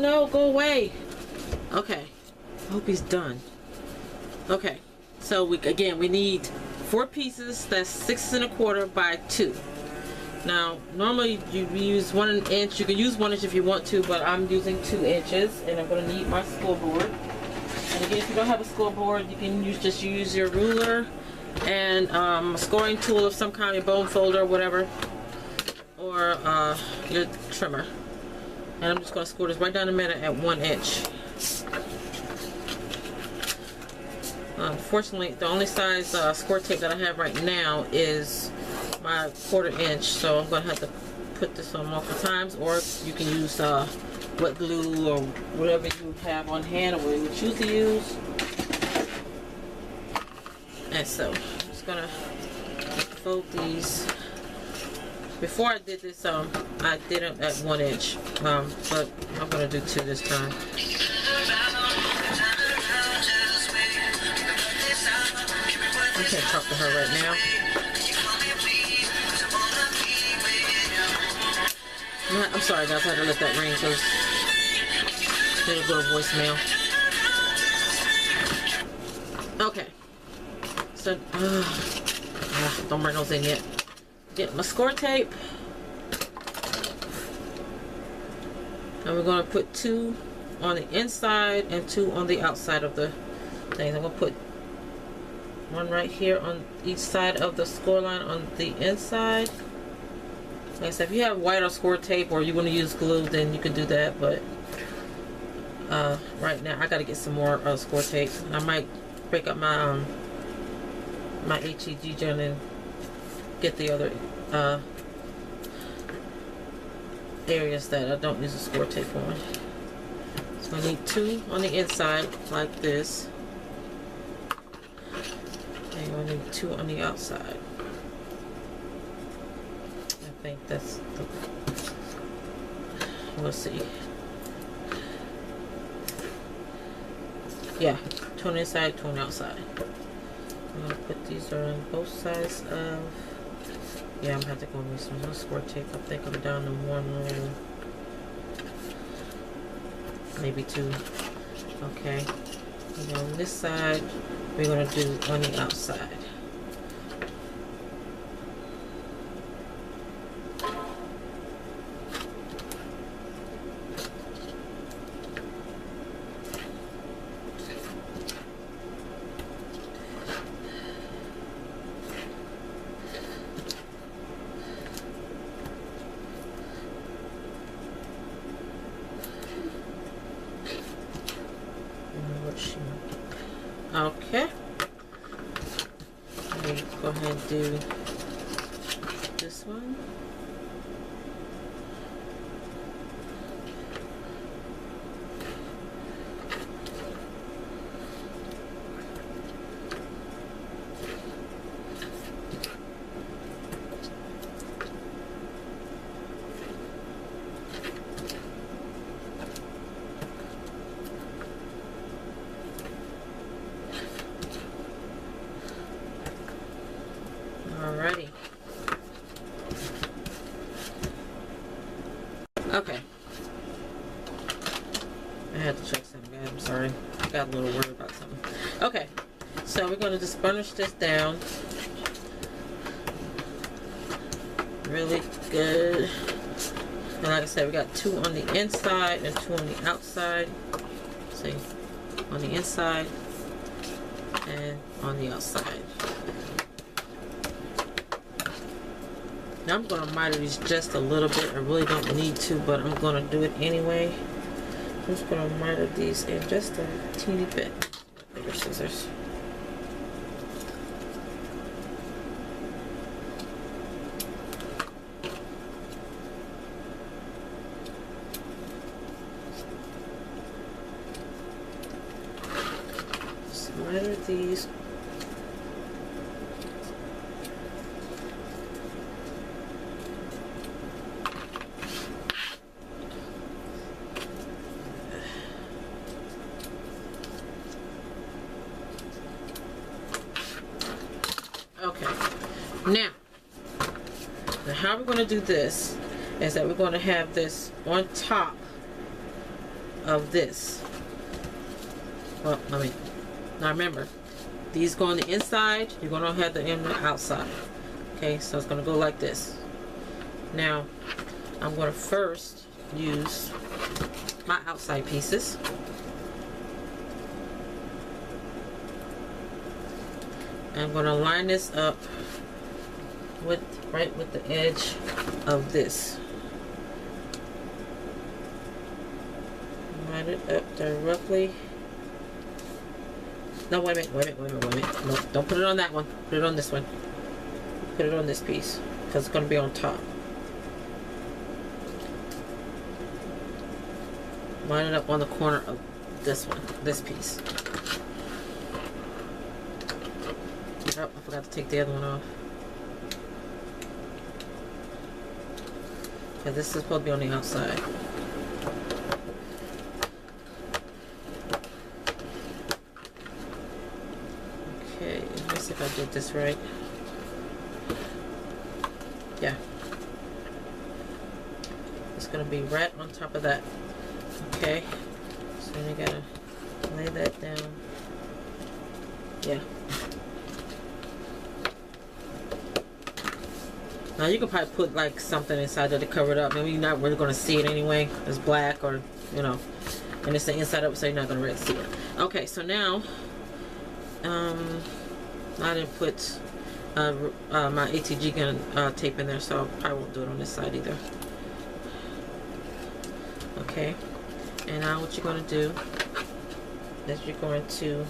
No, go away. Okay, I hope he's done. Okay, so we need 4 pieces. That's 6 1/4 by 2. Now, normally you use 1 inch. You can use 1 inch if you want to, but I'm using 2 inches, and I'm going to need my scoreboard. And again, if you don't have a scoreboard, you can just use your ruler and a scoring tool of some kind, your bone folder, whatever, or your trimmer. And I'm just going to score this right down the middle at 1 inch. Unfortunately, the only size score tape that I have right now is my 1/4 inch, so I'm going to have to put this on multiple times, or you can use wet glue or whatever you have on hand or whatever you choose to use. And so I'm just going to fold these. Before I did this, I did it at 1 inch, but I'm going to do 2 this time. I can't talk to her right now. I'm sorry guys, I had to let that ring because it'll go to voicemail. Okay. So, don't bring those in yet. Get my score tape. And we're going to put 2 on the inside and 2 on the outside of the thing. I'm going to put 1 right here on each side of the score line on the inside. Like I said, if you have white or score tape or you want to use glue, then you can do that. But right now, I got to get some more score tape. I might break up my my HEG gel and get the other areas that I don't use a score tape on. So I need 2 on the inside like this, and I need 2 on the outside. I think that's the, we'll see. Yeah, 2 on the inside, 2 on the outside. I'm gonna put these on both sides of. Yeah, I'm gonna have to go with some score tape. I think I'm down to 1 roll, maybe 2. Okay. And on this side, we're gonna do on the outside. Okay. Let me go ahead and do this one. Alrighty. Okay. I had to check something, guys. I'm sorry. I got a little worried about something. Okay. So we're going to just burnish this down really good. And like I said, we got 2 on the inside and 2 on the outside. See, on the inside and on the outside. Now I'm going to miter these just a little bit. I really don't need to, but I'm going to do it anyway. I'm just going to miter these in just a teeny bit. Bigger scissors. Just miter these. Now how we're going to do this is that we're going to have this on top of this. Well, now remember, these go on the inside, you're going to have them on the outside. Okay, so it's going to go like this. Now, I'm going to first use my outside pieces. I'm going to line this up right with the edge of this. Line it up directly. No, wait a minute. No, don't put it on that one. Put it on this one. Put it on this piece because it's going to be on top. Line it up on the corner of this one, this piece. Oh, I forgot to take the other one off. Okay, this is supposed to be on the outside. Okay, let me see if I did this right. Yeah. It's going to be right on top of that. Okay. So you gotta lay that down. Yeah. Now you can probably put like something inside there to cover it up. Maybe you're not really going to see it anyway. It's black, or you know, and it's the inside up, so you're not going to really see it. Okay, so now I didn't put my ATG gun tape in there, so I won't do it on this side either. Okay, and now what you're going to do is you're going to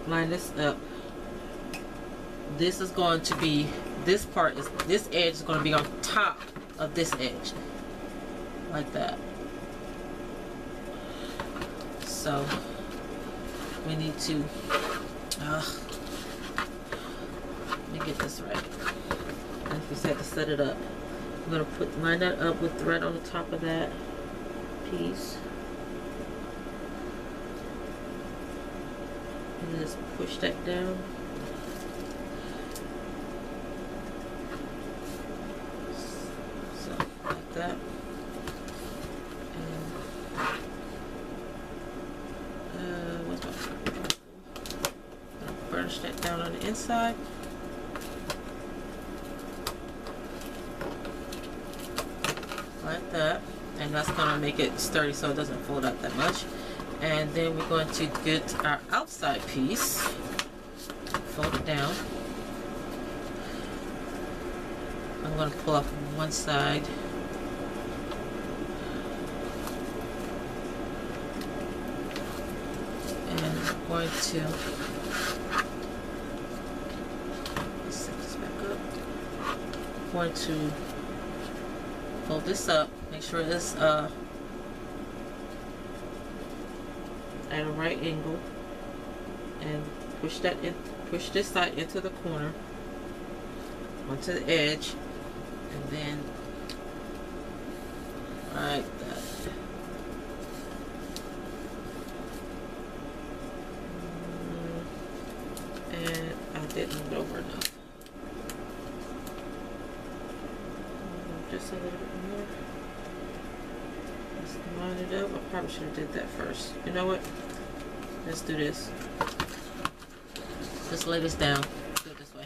line this up. This is going to be, this edge is going to be on top of this edge, like that. So we need to let me get this right. I just had to set it up. I'm going to line that up with the right on the top of that piece. And just push that down. So, like that. And what's my burnish that down on the inside. Like that. And that's going to make it sturdy so it doesn't fold out that much. And then we're going to get our outside piece, fold it down. I'm going to pull off one side. And I'm going to set this back up. I'm going to fold this up, make sure it's at a right angle, and push that in, push this side into the corner, onto the edge, and then like that. And I didn't move it over enough. Just a little bit more. Let's line it up. I probably should have did that first. You know what? Let's do this. Just lay this down. Do it this way.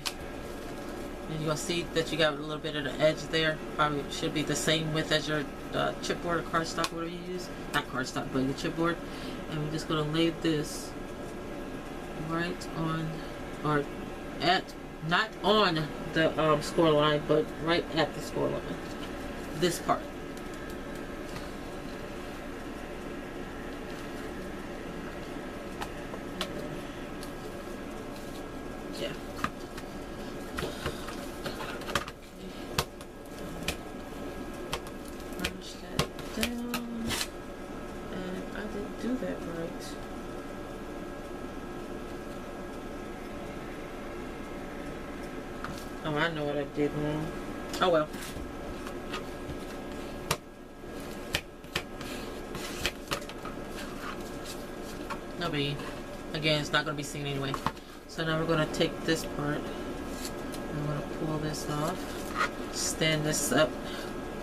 And you're gonna see that you got a little bit of the edge there. Probably should be the same width as your chipboard or cardstock, whatever you use. Not cardstock, but your chipboard. And we're just gonna lay this right on, or at, not on the score line, but right at the score line. This part. Yeah. Brush that down. And I didn't do that right. Oh, I know what I did wrong. Oh well. No biggie. Again, it's not going to be seen anyway. So now we're going to take this part. I'm going to pull this off. Stand this up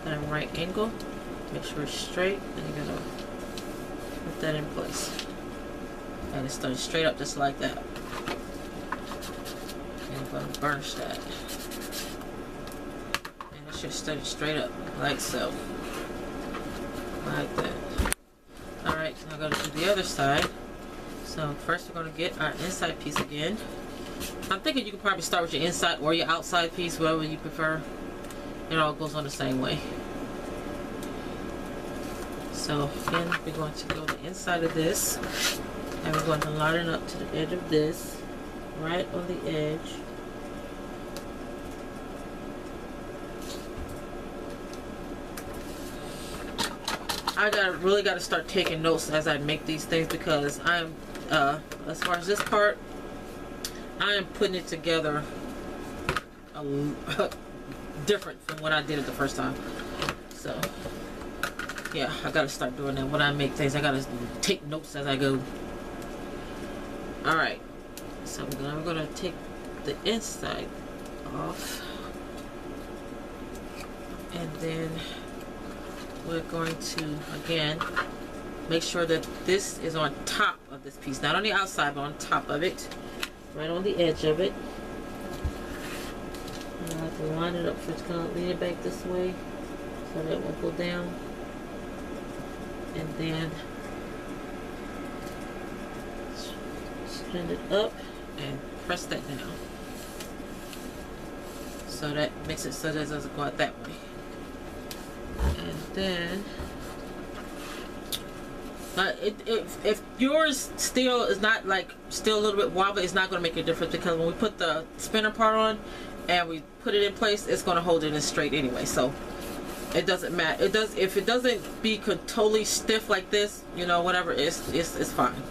at a right angle. Make sure it's straight. And you're going to put that in place. And it's done straight up just like that. And I'm going to burnish that. And it should stay straight up like so. Like that. Alright, now I'm going to do the other side. So first we're going to get our inside piece again. I'm thinking you can probably start with your inside or your outside piece, whatever you prefer. It all goes on the same way. So again, we're going to go the inside of this, and we're going to line it up to the edge of this, right on the edge. I really got to start taking notes as I make these things, because I'm as far as this part, I am putting it together different from what I did it the first time. So yeah, I gotta start doing that. When I make things, I gotta take notes as I go. Alright, so now we're gonna take the inside off, and then we're going to again make sure that this is on top of this piece, not on the outside, but on top of it, right on the edge of it. And I have to line it up first, kind of lean it back this way so that it won't go down, and then straighten it up and press that down so that makes it so that it doesn't go out that way. And then if yours still is not like still a little bit wobbly, it's not going to make a difference, because when we put the spinner part on and we put it in place, it's going to hold it in straight anyway. So it doesn't matter. It does, if it doesn't be totally stiff like this, you know, whatever, it's fine.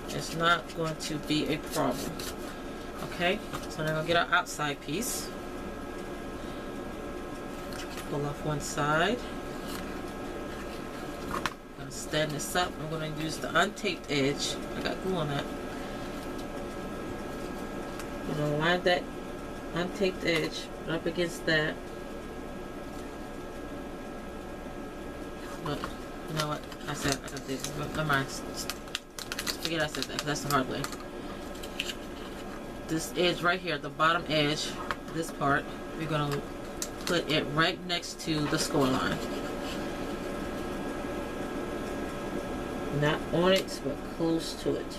It's not going to be a problem. Okay, so now we'll get our outside piece. Pull off one side. Stand this up. I'm going to use the untaped edge. I got glue on that. I'm going to line that untaped edge up against that. But you know what? I said I did. Never mind. Forget I said that, 'cause that's the hard way. This edge right here, the bottom edge, this part, we're going to put it right next to the score line. Not on it, but close to it.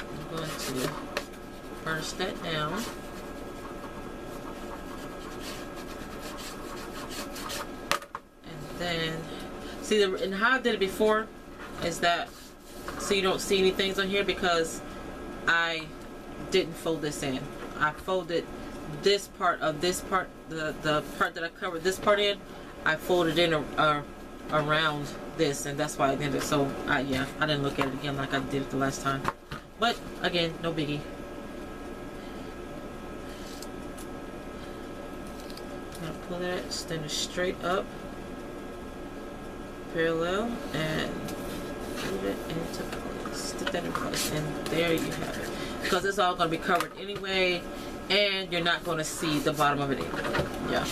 I'm going to burnish that down. And then, see, and how I did it before is that, so you don't see any things on here, because I didn't fold this in. I folded this part of this part, the part that I covered this part in, I folded in around this, and that's why I did it. So yeah, I didn't look at it again like I did it the last time, but again, no biggie. I'm gonna pull that, stand it straight up, parallel, and put it into place. Stick that in place, and there you have it. Because it's all going to be covered anyway, and you're not going to see the bottom of it anyway. Yeah.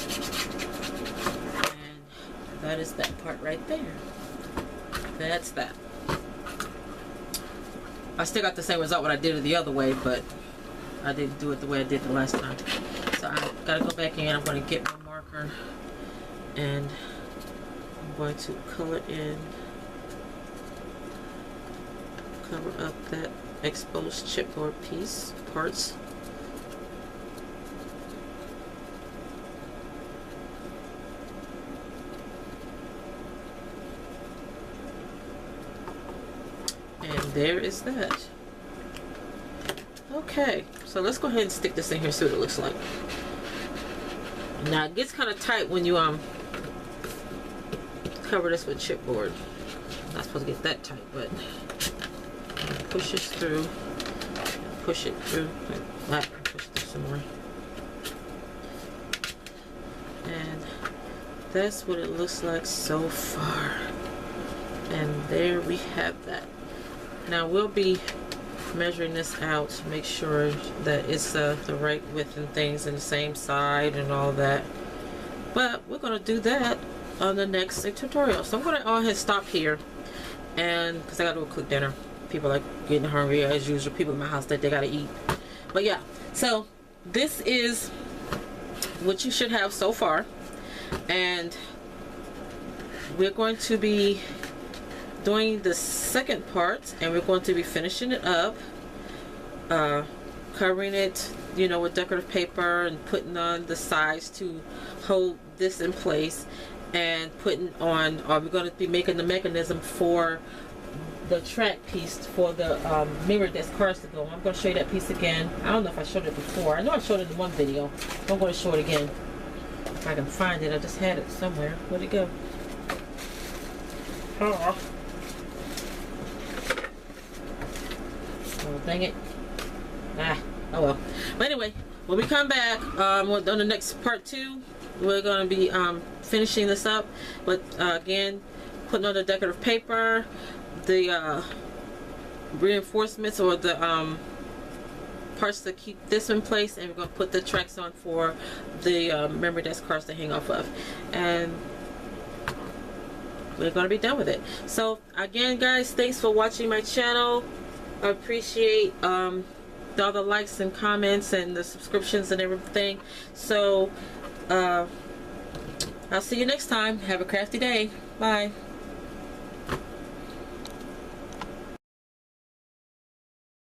And that is that part right there. That's that. I still got the same result when I did it the other way, but I didn't do it the way I did the last time. So I gotta go back in. I'm going to get my marker and I'm going to color in, cover up that exposed chipboard parts. And there is that. Okay, so let's go ahead and stick this in here, see what it looks like. Now it gets kind of tight when you cover this with chipboard. Not supposed to get that tight, but push this through, push it through, push it through some more. And that's what it looks like so far. And there we have that. Now we'll be measuring this out to make sure that it's the right width and things and the same side and all that. But we're going to do that on the next tutorial. So I'm going to go ahead and stop here, and because I got to go cook dinner. People are getting hungry as usual. People in my house that they got to eat. But yeah, so this is what you should have so far, and we're going to be doing the second part, and we're going to be finishing it up, covering it, you know, with decorative paper and putting on the sides to hold this in place, and putting on, we're going to be making the mechanism for the track piece for the Memorydex cards to go. I'm going to show you that piece again. I don't know if I showed it before. I know I showed it in one video. I'm going to show it again if I can find it. I just had it somewhere. Where'd it go? Oh, dang it. Oh well. But anyway, when we come back on the next part 2, we're going to be finishing this up with again putting on the decorative paper, the reinforcements or the parts to keep this in place, and we're going to put the tracks on for the Memorydex cards to hang off of, and we're going to be done with it. So again guys, thanks for watching my channel. I appreciate all the likes and comments and the subscriptions and everything. So I'll see you next time. Have a crafty day. Bye.